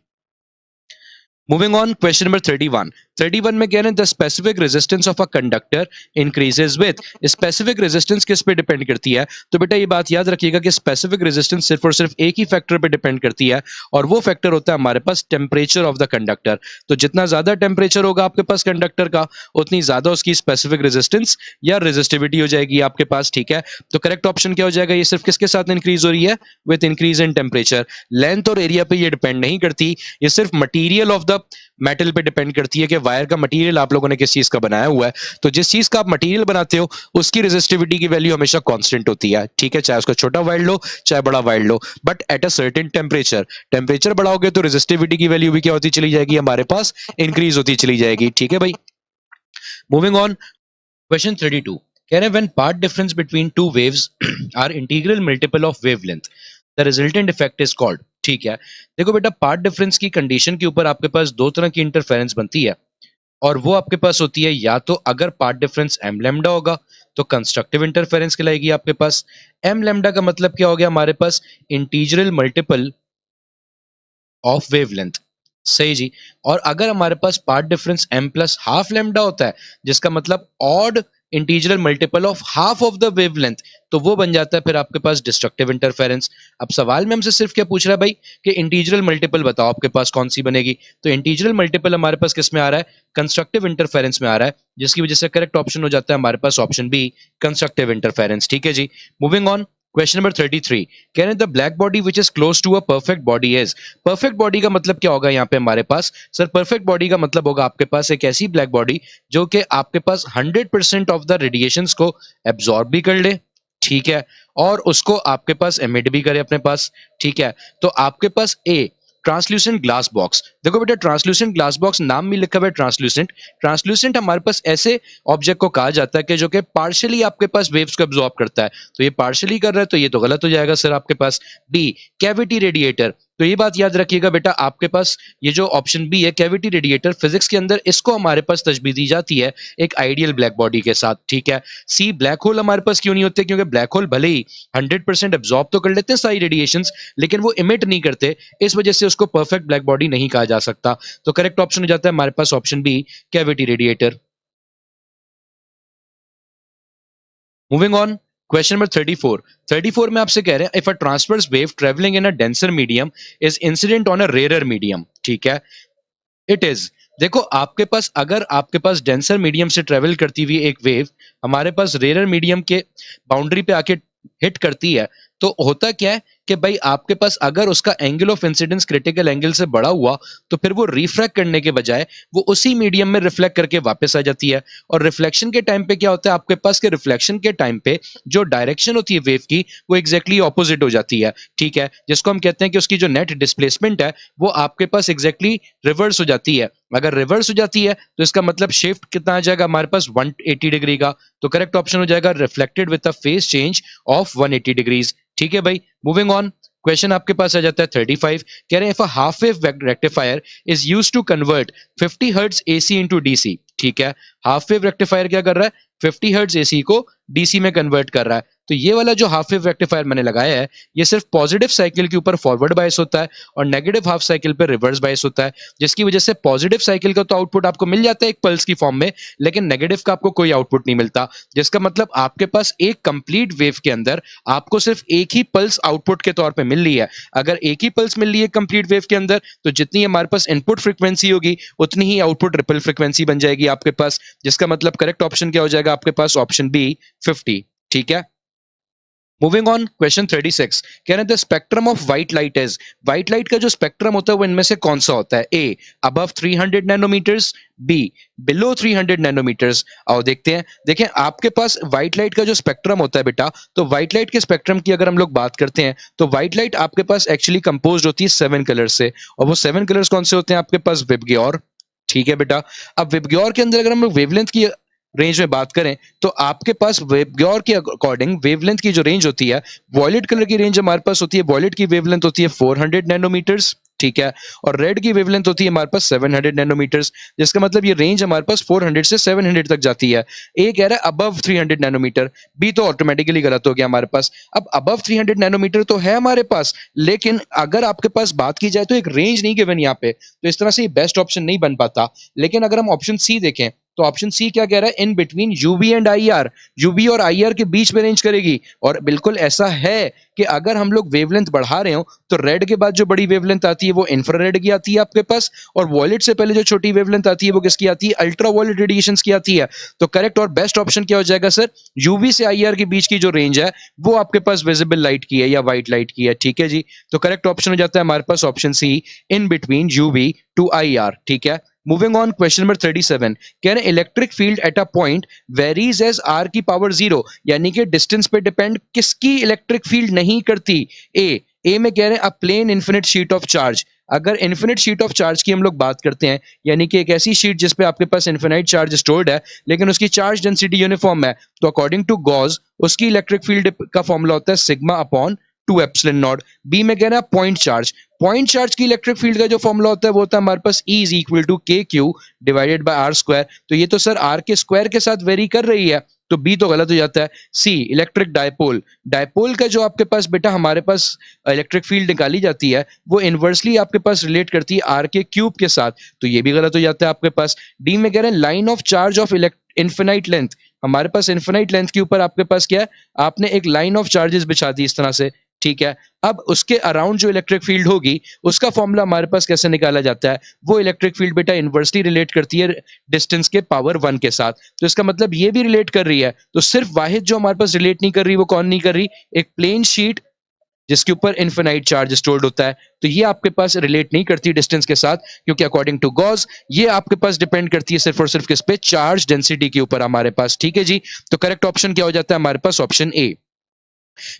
मूविंग ऑन, क्वेश्चन नंबर 31 में कह रहे हैं the specific resistance of a conductor increases with. Specific resistance किस पे डिपेंड करती है, तो बेटा ये बात याद रखिएगा कि स्पेसिफिक रेजिस्टेंस सिर्फ और सिर्फ एक ही फैक्टर पे डिपेंड करती है, और वो फैक्टर होता है हमारे पास टेम्परेचर ऑफ द कंडक्टर। तो जितना ज्यादा टेम्परेचर होगा आपके पास कंडक्टर का, उतनी ज्यादा उसकी स्पेसिफिक रेजिस्टेंस या रेजिस्टिविटी हो जाएगी आपके पास। ठीक है, तो करेक्ट ऑप्शन क्या हो जाएगा, ये सिर्फ किसके साथ इंक्रीज हो रही है, with increase in temperature. Length और एरिया पे ये डिपेंड नहीं करती, ये सिर्फ मटीरियल ऑफ द मेटल पे डिपेंड करती है कि वायर का मटेरियल आप लोगों ने किस चीज का बनाया हुआ है। तो जिस चीज का आप मटेरियल बनाते हो उसकी रेजिस्टिविटी की वैल्यू हमेशा कांस्टेंट होती है। ठीक है, चाहे उसका छोटा वायर लो चाहे बड़ा वायर लो, but at a certain temperature. Temperature बढ़ाओगे तो रेजिस्टिविटी की वैल्यू भी क्या होती चली जाएगी हमारे पास, इंक्रीज होती चली जाएगी। ठीक है भाई, मूविंग ऑन, क्वेश्चन 32 कह रहे हैं when path difference between two waves are integral multiple of wavelength the resultant effect is called. ठीक है, देखो बेटा पाथ डिफरेंस की कंडीशन के ऊपर आपके पास दो तरह की इंटरफेरेंस बनती है, और वो आपके पास होती है या तो अगर पाथ डिफरेंस m लैम्डा होगा तो कंस्ट्रक्टिव इंटरफेरेंस कहलाएगी आपके पास। m लैम्डा का मतलब क्या हो गया हमारे पास, इंटीग्रल मल्टीपल ऑफ वेवलेंथ। सही जी, और अगर हमारे पास path difference m plus half lambda होता है, जिसका मतलब odd integral multiple of half of the wavelength, तो वो बन जाता है फिर आपके पास डिस्ट्रक्टिव इंटरफेरेंस। अब सवाल में हमसे सिर्फ क्या पूछ रहा है भाई कि इंटीग्रल मल्टीपल बताओ आपके पास कौन सी बनेगी, तो इंटीग्रल मल्टीपल हमारे पास किस में आ रहा है, कंस्ट्रक्टिव इंटरफेरेंस में आ रहा है, जिसकी वजह से करेक्ट ऑप्शन हो जाता है हमारे पास ऑप्शन बी कंस्ट्रक्टिव इंटरफेरेंस। ठीक है जी, मूविंग ऑन, क्वेश्चन नंबर 33 कह रहे हैं the black body which is close to a perfect body is. Perfect body का मतलब क्या होगा यहाँ पे हमारे पास, सर परफेक्ट बॉडी का मतलब होगा आपके पास एक ऐसी ब्लैक बॉडी जो कि आपके पास 100% ऑफ द रेडिएशंस को एब्जॉर्ब भी कर ले, ठीक है, और उसको आपके पास एमिट भी करे अपने पास। ठीक है, तो आपके पास ए ट्रांसल्यूसेंट ग्लास बॉक्स। देखो बेटा ट्रांसल्यूसेंट ग्लास बॉक्स नाम में लिखा हुआ है ट्रांसल्यूसेंट। ट्रांसल्यूसेंट हमारे पास ऐसे ऑब्जेक्ट को कहा जाता है कि जो कि पार्शियली आपके पास वेव्स को एब्जॉर्ब करता है, तो ये पार्शियली कर रहा है तो ये तो गलत हो जाएगा सर आपके पास। बी कैविटी रेडिएटर, तो ये बात याद रखिएगा बेटा, आपके पास ये जो ऑप्शन बी है कैविटी रेडिएटर, फिजिक्स के अंदर इसको हमारे पास तशबीह दी जाती है एक आइडियल ब्लैक बॉडी के साथ, ठीक है। सी ब्लैक होल हमारे पास क्यों नहीं होते, क्योंकि ब्लैक होल भले ही 100% एब्जॉर्ब तो कर लेते हैं सारी रेडिएशंस, लेकिन वो इमिट नहीं करते, इस वजह से उसको परफेक्ट ब्लैक बॉडी नहीं कहा जा सकता। तो करेक्ट ऑप्शन हो जाता है हमारे पास option B cavity radiator. Moving on, question number 34 में आपसे कह रहे हैं if a transverse wave travelling in a denser medium is incident on a rare medium, ठीक है। इट इज, देखो आपके पास, अगर आपके पास डेंसर मीडियम से ट्रेवल करती हुई एक वेव हमारे पास रेयर मीडियम के बाउंड्री पे आके हिट करती है, तो होता क्या है कि भाई आपके पास अगर उसका angle of incidence critical angle से बड़ा हुआ तो फिर वो रिफ्रैक्ट करने के बजाय वो उसी मीडियम में रिफ्लेक्ट करके वापस आ जाती है। और रिफ्लेक्शन के टाइम पे क्या होता है आपके पास, के रिफ्लेक्शन के टाइम पे जो डायरेक्शन होती है वेव की वो एग्जैक्टली ऑपोजिट हो जाती है, ठीक है, जिसको हम कहते हैं कि उसकी जो नेट डिस्प्लेसमेंट है वो आपके पास एग्जैक्टली रिवर्स हो जाती है। अगर रिवर्स हो जाती है तो इसका मतलब शिफ्ट कितना आ जाएगा हमारे पास 180 डिग्री का। तो करेक्ट ऑप्शन हो जाएगा reflected with a phase change of 180 degrees, ठीक है भाई। मूविंग ऑन, क्वेश्चन आपके पास आ जाता है 35, कह रहे हैं if a half wave rectifier is used to convert 50 hertz AC into DC, ठीक है। हाफ वेव रेक्टिफायर क्या कर रहा है, 50 हर्ट्ज एसी को डीसी में कन्वर्ट कर रहा है। तो ये वाला जो हाफ वेव रेक्टिफायर मैंने लगाया है ये सिर्फ पॉजिटिव साइकिल के ऊपर फॉरवर्ड बायस होता है और नेगेटिव हाफ साइकिल पे रिवर्स बायस होता है, जिसकी वजह से पॉजिटिव साइकिल का तो आउटपुट आपको मिल जाता है एक पल्स की फॉर्म में, लेकिन नेगेटिव का आपको कोई आउटपुट नहीं मिलता। जिसका मतलब आपके पास एक कंप्लीट वेव के अंदर आपको सिर्फ एक ही पल्स आउटपुट के तौर पे मिल रही है। अगर एक ही पल्स मिल रही है कंप्लीट वेव के अंदर तो जितनी हमारे पास इनपुट फ्रीक्वेंसी होगी उतनी ही आउटपुट रिपल फ्रीक्वेंसी बन जाएगी आपके पास, जिसका मतलब करेक्ट ऑप्शन क्या हो जाएगा आपके पास, ऑप्शन बी 50, ठीक है। मूविंग ऑन, क्वेश्चन 36, कह रहे हैं the spectrum of white light is, white light का जो स्पेक्ट्रम होता है वो इनमें से कौन सा होता है, A above 300 nanometres, B below 300 nanometres. आओ देखते हैं, देखें आपके पास व्हाइट लाइट का जो स्पेक्ट्रम होता है बेटा, तो व्हाइट लाइट के स्पेक्ट्रम की अगर हम लोग बात करते हैं तो व्हाइट लाइट आपके पास एक्चुअली कंपोज होती है 7 कलर्स से, और वो 7 कलर्स कौन से होते हैं आपके पास, विबग्योर, ठीक है बेटा। अब विबग्योर के अंदर अगर हम लोग वेवलेंथ की रेंज में बात करें तो आपके पास विबग्योर के अकॉर्डिंग वेवलेंथ की जो रेंज होती है, वॉयलेट कलर की रेंज हमारे पास होती है, वॉयलेट की वेवलेंथ होती है 400 नैनोमीटर्स, ठीक है, और रेड की वेवलेंथ होती है हमारे पास 700 नैनोमीटर्स, जिसका मतलब ये रेंज हमारे पास 400 से 700 तक जाती है। ए कह रहा है अबव 300 नैनोमीटर, बी तो ऑटोमेटिकली गलत हो गया हमारे पास। अब अबव 300 नैनोमीटर तो है हमारे पास, लेकिन अगर आपके पास बात की जाए तो एक रेंज नहीं गिवन यहाँ पे, तो इस तरह से ये बेस्ट ऑप्शन नहीं बन पाता। लेकिन अगर हम ऑप्शन सी देखें तो ऑप्शन सी क्या कह रहा है, इन between UV and IR, UV और आईआर के बीच में रेंज करेगी, और बिल्कुल ऐसा है कि अगर हम लोग वेवलेंथ बढ़ा रहे हो तो रेड के बाद जो बड़ी वेवलेंथ आती है वो इंफ्रारेड की आती है आपके पास, और वॉयलेट से पहले जो छोटी वेवलेंथ आती है वो किसकी आती है, अल्ट्रा वॉयलेट रेडिएशंस की आती है। तो करेक्ट और बेस्ट ऑप्शन क्या हो जाएगा सर, यूवी से आईआर के बीच की जो रेंज है वो आपके पास विजिबल लाइट की है या व्हाइट लाइट की है, ठीक है जी। तो करेक्ट ऑप्शन हो जाता है हमारे पास option C, in between UV to IR, ठीक है। मूविंग ऑन, क्वेश्चन नंबर 37, कह रहे हैं electric field at a point varies as R की पावर 0, यानी कि डिस्टेंस पे डिपेंड किसकी इलेक्ट्रिक फील्ड नहीं करती, ए में कह रहे हैं a plane infinite sheet of charge. अगर इन्फिनिट शीट ऑफ चार्ज की हम लोग बात करते हैं, यानी कि एक ऐसी शीट जिसपे आपके पास इन्फिनाइट चार्ज स्टोर्ड है लेकिन उसकी चार्ज डेंसिटी यूनिफॉर्म है, तो अकॉर्डिंग टू गॉस उसकी इलेक्ट्रिक फील्ड का फॉर्मूला होता है sigma upon 2 epsilon naught. B में कह रहा है पॉइंट चार्ज, पॉइंट चार्ज की इलेक्ट्रिक फील्ड का जो फॉर्मूला होता है वो होता है हमारे पास E is equal to K Q divided by R square. तो ये तो सर आर के स्क्वायर के साथ वेरी कर रही है, तो बी तो गलत हो जाता है। सी इलेक्ट्रिक डायपोल, डायपोल का जो आपके पास बेटा हमारे पास इलेक्ट्रिक फील्ड निकाली जाती है वो इनवर्सली आपके पास रिलेट करती है आर के क्यूब के साथ, तो ये भी गलत हो जाता है आपके पास। डी में कह रहे हैं line of charge of infinite length, हमारे पास इन्फिनाइट लेंथ के ऊपर आपके पास क्या है, आपने एक लाइन ऑफ चार्जेस बिछा दी इस तरह से, ठीक है। अब उसके अराउंड जो इलेक्ट्रिक फील्ड होगी उसका फॉर्मूला हमारे पास कैसे निकाला जाता है, वो इलेक्ट्रिक फील्ड बेटा इनवर्सली रिलेट करती है डिस्टेंस के पावर 1 के साथ, तो इसका मतलब ये भी रिलेट कर रही है। तो सिर्फ वाहिद जो हमारे पास रिलेट नहीं कर रही वो कौन नहीं कर रही, एक प्लेन शीट जिसके ऊपर इन्फिनाइट चार्ज स्टोर्ड होता है, तो ये आपके पास रिलेट नहीं करती डिस्टेंस के साथ, क्योंकि अकॉर्डिंग टू गॉस ये आपके पास डिपेंड करती है सिर्फ और सिर्फ किस पे, चार्ज डेंसिटी के ऊपर हमारे पास, ठीक है जी। तो करेक्ट ऑप्शन क्या हो जाता है हमारे पास, option A.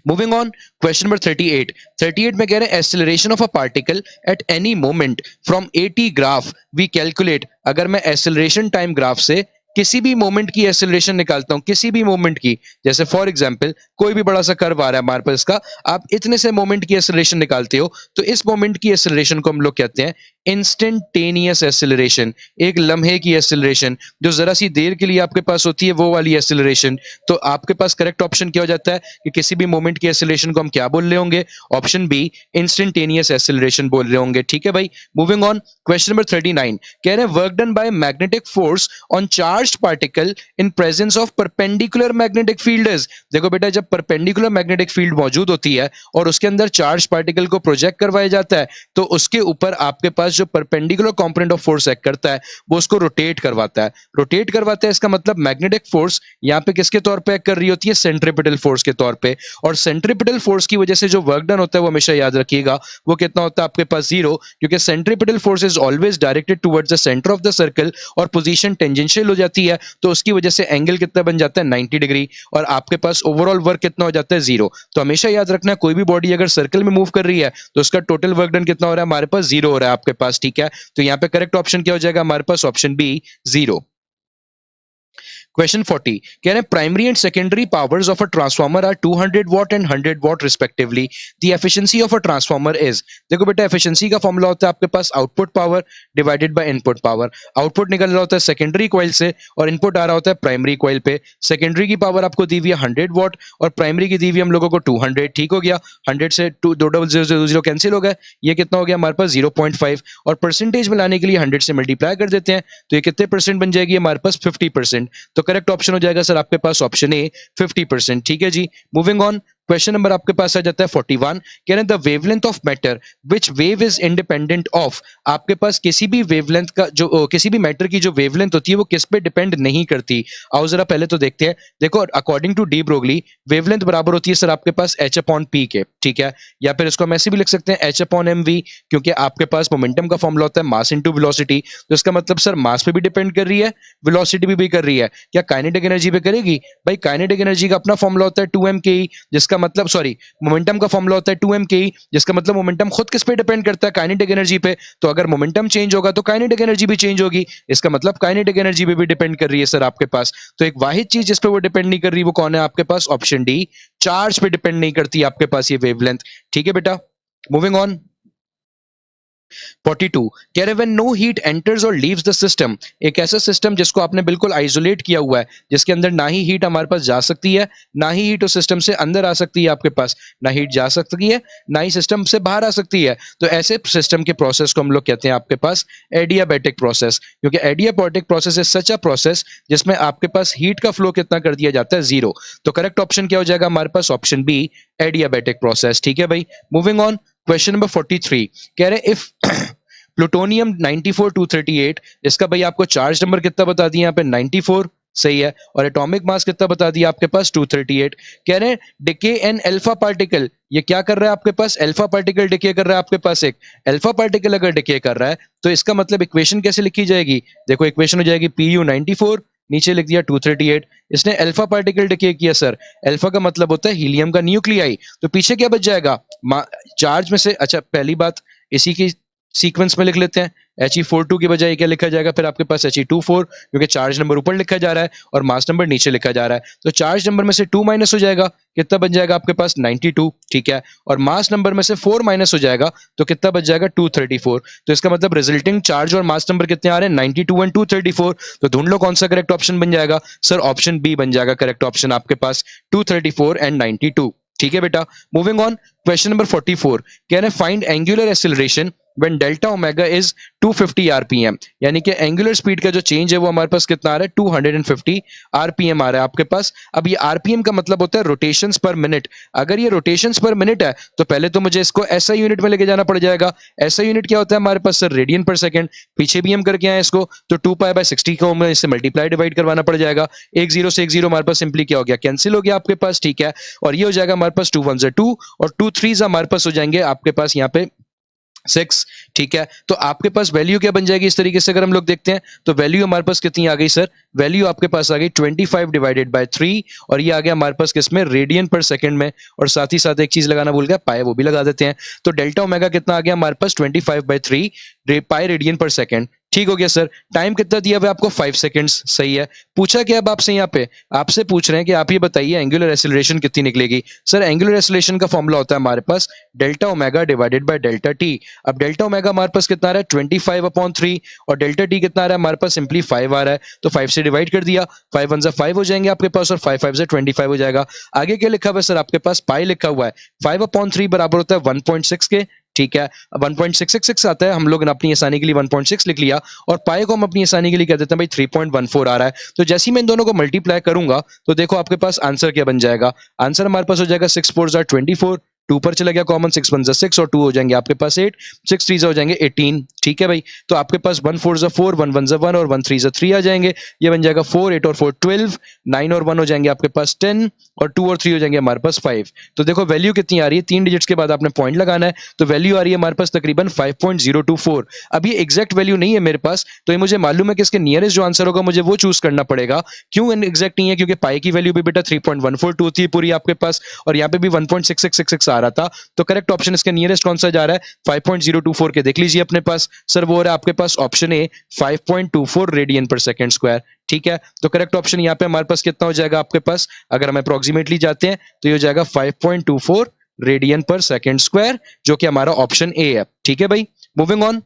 Moving on, question number 38 में कह रहे हैं acceleration of a particle at any moment from AT graph we calculate, अगर मैं एक्सेलरेशन टाइम ग्राफ से किसी भी मोमेंट की एक्सेलरेशन निकालता हूं, किसी भी मोमेंट की, जैसे फॉर एग्जांपल कोई भी बड़ा सा कर्व आ रहा है हमारे पास का, आप इतने से मोमेंट की एक्सेलरेशन निकालते हो, तो इस मोमेंट की एक्सेलरेशन को हम लोग कहते हैं इंस्टेंटेनियस एक्सेलरेशन, एक लम्हे की एक्सेलरेशन, जो जरा सी देर के लिए आपके पास होती है वो वाली एक्सेलरेशन। तो आपके पास करेक्ट ऑप्शन क्या हो जाता है कि किसी भी मोमेंट की एक्सेलरेशन को हम क्या बोल रहे होंगे? ऑप्शन बी, इंस्टेंटेनियस एक्सेलरेशन बोल रहे होंगे। ठीक है भाई, मूविंग ऑन, क्वेश्चन नंबर 39 कह रहे हैं work done by magnetic force on charged particle in presence of perpendicular magnetic field is. देखो बेटा, जब परपेंडिकुलर मैग्नेटिक फील्ड मौजूद होती है और उसके अंदर चार्ज पार्टिकल को प्रोजेक्ट करवाया जाता है, तो उसके ऊपर आपके पास जो perpendicular component of force act करता है वो उसको रोटेट करवाता है। रोटेट करवाता है, इसका मतलब मैग्नेटिक फोर्स यहाँ पे किसके तौर पे एक्ट कर रही होती है? सेंट्रीपिटल फोर्स के तौर पे। और सेंट्रीपिटल फोर्स की वजह से जो वर्क डन होता है वो हमेशा याद रखिएगा, वो कितना होता है आपके पास? जीरो, क्योंकि centripetal force is always directed towards the centre of the circle और पोजीशन टेंजेंशियल हो जाती है, तो उसकी वजह से एंगल कितना बन जाता है? 90 डिग्री, और आपके पास ओवरऑल वर्क कितना हो जाता है? जीरो। तो हमेशा याद रखना, कोई भी बॉडी अगर सर्कल में मूव कर रही है तो उसका टोटल वर्क डन कितना हो रहा है हमारे पास? जीरो हो रहा है आपके पास। ठीक है, तो यहाँ पे करेक्ट ऑप्शन क्या हो जाएगा हमारे पास? Option B, zero. Question 40 कह रहे हैं primary and secondary powers of a transformer are 200 watt and 100 watt respectively, the efficiency of a transformer is. देखो बेटा, एफिशिएंसी का फॉर्मूला होता है आपके पास output power divided by input power. Output निकल रहा होता है सेकेंडरी कॉइल से और इनपुट आ रहा होता है प्राइमरी कॉइल पे। सेकेंडरी की पावर आपको दी हुई है 100 वॉट और प्राइमरी की दी हुई हम लोगों को 200। ठीक हो गया, 100 से 200 कैंसिल हो गए, ये कितना हो गया हमारे पास? 0.5, और परसेंटेज में लाने के लिए 100 से मल्टीप्लाई कर देते हैं, तो ये कितने परसेंट बन जाएगी हमारे पास? 50%। तो करेक्ट ऑप्शन हो जाएगा सर आपके पास ऑप्शन ए, 50%। ठीक है जी, मूविंग ऑन, क्वेश्चन नंबर आपके पास आ जाता है 41 कह रहे हैं the wavelength of matter which wave is independent of. आपके पास किसी भी वेवलेंथ का जो किसी भी मैटर की जो वेवलेंथ होती है वो किस पे डिपेंड नहीं करती। आओ जरा पहले तो देखते हैं। देखो, according to de Broglie wavelength बराबर होती है सर आपके पास h अपॉन p के। ठीक है, या फिर इसको हम ऐसे भी लिख सकते हैं h अपॉन mv, क्योंकि आपके पास मोमेंटम का फॉर्मूला होता है मास इनटू वेलोसिटी। तो इसका मतलब सर मास पे भी डिपेंड कर रही है, वेलोसिटी भी कर रही है। क्या काइनेटिक एनर्जी पे करेगी? भाई काइनेटिक एनर्जी का अपना फॉर्मूला होता है 2m जिसका मतलब सॉरी मोमेंटम का फॉर्मूला होता है 2m जिसका मतलब मोमेंटम खुद किस पे डिपेंड करता है? काइनेटिक एनर्जी पे। तो अगर मोमेंटम चेंज होगा तो काइनेटिक एनर्जी भी चेंज होगी, इसका मतलब काइनेटिक एनर्जी पे भी डिपेंड कर रही है सर आपके पास। तो एक वाहिद चीज जिस पे वो डिपेंड नहीं कर रही वो कौन है आपके पास? ऑप्शन डी, चार्ज पे डिपेंड नहीं करती आपके पास ये वेवलेंथ। ठीक है बेटा, मूविंग ऑन, 42 कह रहे व्हेन नो हीट एंटर्स और लीव्स द सिस्टम, एक ऐसा सिस्टम जिसको आपने बिल्कुल आइसोलेट किया हुआ है, जिसके अंदर ना ही हीट हमारे पास जा सकती है ना ही हीट उस सिस्टम से अंदर आ सकती है, आपके पास ना हीट जा सकती है ना ही सिस्टम से बाहर आ सकती है, तो ऐसे सिस्टम के प्रोसेस को हम लोग कहते हैं आपके पास एडियाबैटिक प्रोसेस। क्योंकि adiabatic process is such a process जिसमें आपके पास हीट का फ्लो कितना कर दिया जाता है? जीरो। तो करेक्ट ऑप्शन क्या हो जाएगा हमारे पास? Option B, adiabatic process. ठीक है भाई, मूविंग ऑन, क्वेश्चन नंबर 43 कह रहे इफ प्लूटोनियम 94238, इसका भाई आपको चार्ज नंबर कितना बता दिया यहाँ पे? 94, सही है, और एटॉमिक मास कितना बता दिया आपके पास? 238। कह रहे हैं डिके एन अल्फा पार्टिकल, ये क्या कर रहा है आपके पास? अल्फा पार्टिकल डिके कर रहा है आपके पास। एक अल्फा पार्टिकल अगर डिके कर रहा है तो इसका मतलब इक्वेशन कैसे लिखी जाएगी? देखो, इक्वेशन हो जाएगी Pu 94, नीचे लिख दिया 238। इसने अल्फा पार्टिकल डिके किया सर, अल्फा का मतलब होता है हीलियम का न्यूक्लियाई, तो पीछे क्या बच जाएगा? चार्ज में से, अच्छा पहली बात इसी की सीक्वेंस में लिख लेते हैं, He42 की बजाय क्या लिखा जाएगा फिर आपके पास? He24, क्योंकि चार्ज नंबर ऊपर लिखा जा रहा है और मास नंबर नीचे लिखा जा रहा है, तो चार्ज नंबर में से 2 माइनस हो जाएगा, कितना बच जाएगा आपके पास? 92। ठीक है, और मास नंबर में से 4 माइनस हो जाएगा तो कितना बच जाएगा? 234। तो इसका मतलब रिजल्टिंग चार्ज और मास नंबर कितने आ रहे हैं? 92 एंड 234। तो ढूंढ लो कौन सा करेक्ट ऑप्शन बन जाएगा सर? ऑप्शन बी बन जाएगा करेक्ट ऑप्शन आपके पास, 234 एंड 92। ठीक है बेटा, मूविंग ऑन, क्वेश्चन नंबर 44 कह रहे हैं find angular acceleration when delta omega is 250 rpm, यानी कि एंगुलर स्पीड का जो चेंज है वो हमारे पास कितना आ रहा है? 250 rpm आ रहा है आपके पास। अब ये rpm का मतलब होता है रोटेशंस पर मिनट। अगर ये रोटेशंस पर मिनट है तो पहले तो मुझे इसको SI यूनिट में लेके जाना पड़ जाएगा। SI यूनिट क्या होता है हमारे पास सर? रेडियन पर सेकंड। पीछे भी हम करके आए इसको, तो 2π/60 को हमें इससे मल्टीप्लाई डिवाइड करवाना पड़ जाएगा। एक जीरो से एक जीरो हमारे पास सिंपली क्या हो गया? कैंसिल हो गया आपके पास। ठीक है, और ये हो जाएगा हमारे पास 2 1 2 और 2 3 हमारे पास हो जाएंगे आपके पास यहाँ पे 6। ठीक है, तो आपके पास वैल्यू क्या बन जाएगी इस तरीके से अगर हम लोग देखते हैं तो वैल्यू हमारे पास कितनी आ गई सर? वैल्यू आपके पास आ गई 25 डिवाइडेड बाय 3, और ये आ गया हमारे पास किसमें? रेडियन पर सेकंड में। और साथ ही साथ एक चीज लगाना भूल गया, पाए, वो भी लगा देते हैं। तो डेल्टा ओमेगा कितना आ गया हमारे पास? 25/3 पाई रेडियन पर सेकंड। ठीक हो गया सर। टाइम कितना दिया हुआ है आपको 5 सेकंड्स, सही है। पूछा क्या अब आपसे यहाँ पे, आपसे पूछ रहे हैं कि आप ये बताइए एंगुलर एक्सीलरेशन कितनी निकलेगी। सर एंगुलर एक्सीलरेशन का फॉर्मूला होता है हमारे पास delta omega divided by delta T. अब डेल्टा ओमेगा हमारे पास कितना आ रहा है 25/3 और डेल्टा टी कितना आ रहा है हमारे पास सिंपली 5 आ रहा है, तो 5 से डिवाइड कर दिया, 5 1 5 हो जाएंगे आपके पास और 5 5 से 25 हो जाएगा। आगे क्या लिखा हुआ है सर आपके पास, पाई लिखा हुआ है, 5/3 बराबर होता है 1.6 के। ठीक है, 1.666 आता है, हम लोग ने अपनी आसानी के लिए 1.6 लिख लिया और पाई को हम अपनी आसानी के लिए कह देते हैं भाई 3.14 आ रहा है। तो जैसे ही मैं इन दोनों को मल्टीप्लाई करूंगा तो देखो आपके पास आंसर क्या बन जाएगा। आंसर हमारे पास हो जाएगा 6 4 जार 24, 2 पर चला गया कॉमन, 6 1 6 और 2 हो जाएंगे आपके पास 8, 6 3 हो जाएंगे 18। ठीक है भाई, तो आपके पास 1 4 4, 1 1 1 और 1 3 3 आ जाएंगे। ये बन जाएगा 4 8 और 4 12, 9 और 1 हो जाएंगे आपके पास 10 और 2 और 3 हो जाएंगे हमारे पास 5। तो देखो वैल्यू कितनी आ रही है, 3 डिजिट्स के बाद आपने पॉइंट लगाना है, तो वैल्यू आ रही है हमारे पास तकरीबन 5.024। अब ये एग्जैक्ट वैल्यू नहीं है मेरे पास, तो ये मुझे मालूम है कि इसके नियरेस्ट जो आंसर होगा मुझे वो चूज करना पड़ेगा। क्यों एग्जैक्ट नहीं है, क्योंकि पाई की वैल्यू भी बेटा 3.142 थी पूरी आपके पास और यहाँ पे भी 1.6666 आ रहा था। तो करेक्ट ऑप्शन इसके नियरेस्ट कौन सा जा रहा है 5.024 के, देख लीजिए अपने पास सर, वो हो रहा है आपके पास ऑप्शन ए 5.24 रेडियन पर सेकंड स्क्वायर। ठीक है, तो करेक्ट ऑप्शन यहाँ पे हमारे पास कितना हो जाएगा आपके पास, अगर हम अप्रोक्सीमेटली जाते हैं तो ये हो जाएगा 5.24 रेडियन पर सेकंड स्क्वायर, जो कि हमारा ऑप्शन ए है। ठीक है भाई, मूविंग ऑन।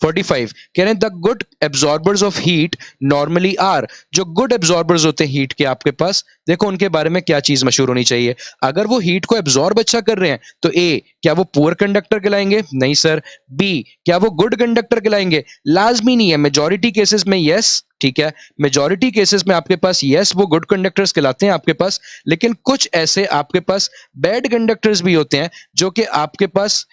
45 कह रहे हैं the good absorbers of heat normally are, जो गुड एब्जॉर्बर्स होते हैं हीट के आपके पास, देखो उनके बारे में क्या चीज मशहूर होनी चाहिए। अगर वो हीट को एब्जॉर्ब अच्छा कर रहे हैं तो ए, क्या वो पुअर कंडक्टर कहलाएंगे, नहीं सर। बी, क्या वो गुड कंडक्टर कहलाएंगे, लाजमी नहीं है, मेजॉरिटी केसेस में यस। ठीक है, मेजॉरिटी केसेस में आपके पास यस वो गुड कंडक्टर्स कहलाते हैं आपके पास, लेकिन कुछ ऐसे आपके पास बैड कंडक्टर्स भी होते हैं जो कि आपके पास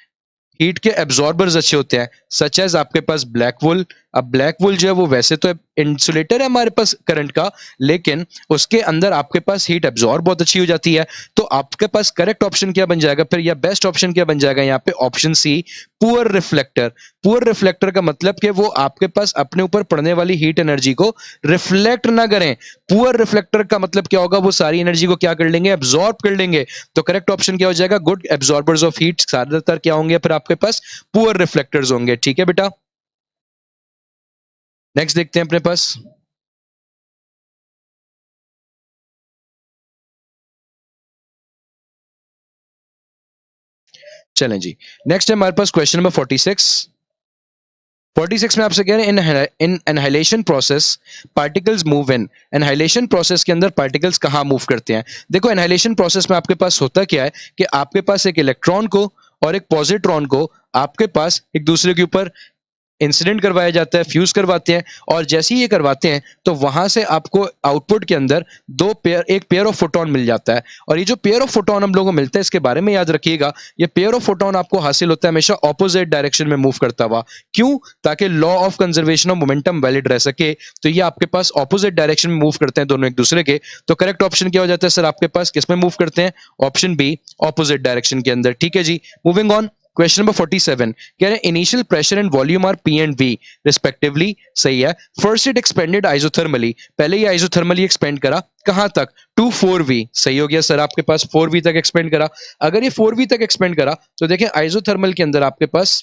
हीट के एब्जॉर्बर्स अच्छे होते हैं, सच एज आपके पास ब्लैक वुल। अब ब्लैक वुल जो है वो वैसे तो इंसुलेटर है हमारे पास करंट का, लेकिन उसके अंदर आपके पास हीट एब्जॉर्ब बहुत अच्छी हो जाती है। तो आपके पास करेक्ट ऑप्शन क्या बन जाएगा फिर, या बेस्ट ऑप्शन क्या बन जाएगा यहाँ पे, option C poor reflector. Poor reflector का मतलब कि वो आपके पास अपने ऊपर पड़ने वाली हीट एनर्जी को रिफ्लेक्ट ना करें। पुअर रिफ्लेक्टर का मतलब क्या होगा, वो सारी एनर्जी को क्या कर लेंगे, एब्जॉर्ब कर लेंगे। तो करेक्ट ऑप्शन क्या हो जाएगा, गुड एब्जॉर्बर्स ऑफ हीट ज्यादातर क्या होंगे फिर आपके पास, पुअर रिफ्लेक्टर्स होंगे। ठीक है बेटा, नेक्स्ट देखते हैं अपने पास। चलें जी, नेक्स्ट है हमारे पास क्वेश्चन नंबर 46। 46 में आपसे कह रहे हैं in annihilation process particles move in, annihilation process के अंदर पार्टिकल्स कहाँ मूव करते हैं। देखो एनहाइलेशन प्रोसेस में आपके पास होता क्या है कि आपके पास एक इलेक्ट्रॉन को और एक पॉजिट्रॉन को आपके पास एक दूसरे के ऊपर इंसिडेंट करवाया जाता है, फ्यूज करवाते हैं, और जैसे ही ये करवाते हैं तो वहां से आपको आउटपुट के अंदर एक पेयर ऑफ फोटोन मिल जाता है। और ये जो पेयर ऑफ फोटोन हम लोगों को मिलता है, इसके बारे में याद रखिएगा, ये पेयर ऑफ फोटोन आपको हासिल होता है हमेशा ऑपोजिट डायरेक्शन में मूव करता हुआ। क्यों, ताकि law of conservation of momentum valid रह सके। तो ये आपके पास ऑपोजिट डायरेक्शन में मूव करते हैं दोनों एक दूसरे के। तो करेक्ट ऑप्शन क्या हो जाता है सर आपके पास, किस में मूव करते हैं, ऑप्शन बी ऑपोजिट डायरेक्शन के अंदर। ठीक है जी, मूविंग ऑन। क्वेश्चन नंबर 47 कह रहे हैं initial pressure and volume are P and V respectively, सही है। फर्स्ट इट एक्सपेंडेड आइसोथर्मली, पहले ये आइसोथर्मली एक्सपेंड करा कहां तक, टू 4v, सही हो गया सर आपके पास 4v तक एक्सपेंड करा। अगर ये 4v तक एक्सपेंड करा तो देखें आइसोथर्मल के अंदर आपके पास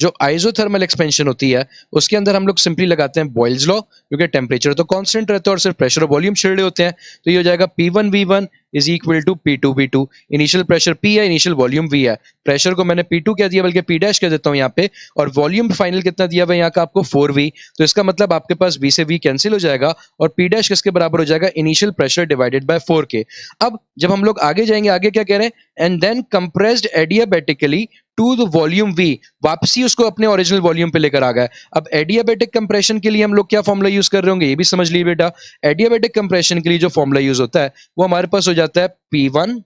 जो आइसोथर्मल एक्सपेंशन होती है उसके अंदर हम लोग सिंपली लगाते हैं बॉयल्स लॉ, क्योंकि टेम्परेचर तो कांस्टेंट रहता है और सिर्फ प्रेशर और वॉल्यूम छिड़े होते हैं। तो ये हो जाएगा P1V1 is equal to P2V2। Initial pressure P है, इनिशियल वॉल्यूम V है। प्रेशर को मैंने P2 कह दिया, बल्कि P' कह देता हूं यहाँ पे, और वॉल्यूम फाइनल कितना दिया हुआ है यहाँ का आपको 4V। तो इसका मतलब आपके पास V से V कैंसिल हो जाएगा और P' किसके बराबर हो जाएगा, इनिशियल प्रेशर डिवाइडेड बाय 4 के। अब जब हम लोग आगे जाएंगे, आगे क्या कह रहे हैं, and then compressed adiabatically to the volume V, वापसी उसको अपने ओरिजिनल वॉल्यूम पे लेकर आ गए। अब एडियाबेटिक कंप्रेशन के लिए हम लोग क्या फॉर्मूला यूज कर रहे होंगे, ये भी समझ लीजिए बेटा। एडियाबेटिक कंप्रेशन के लिए जो फॉर्मूला यूज होता है वो हमारे पास हो जाता है P1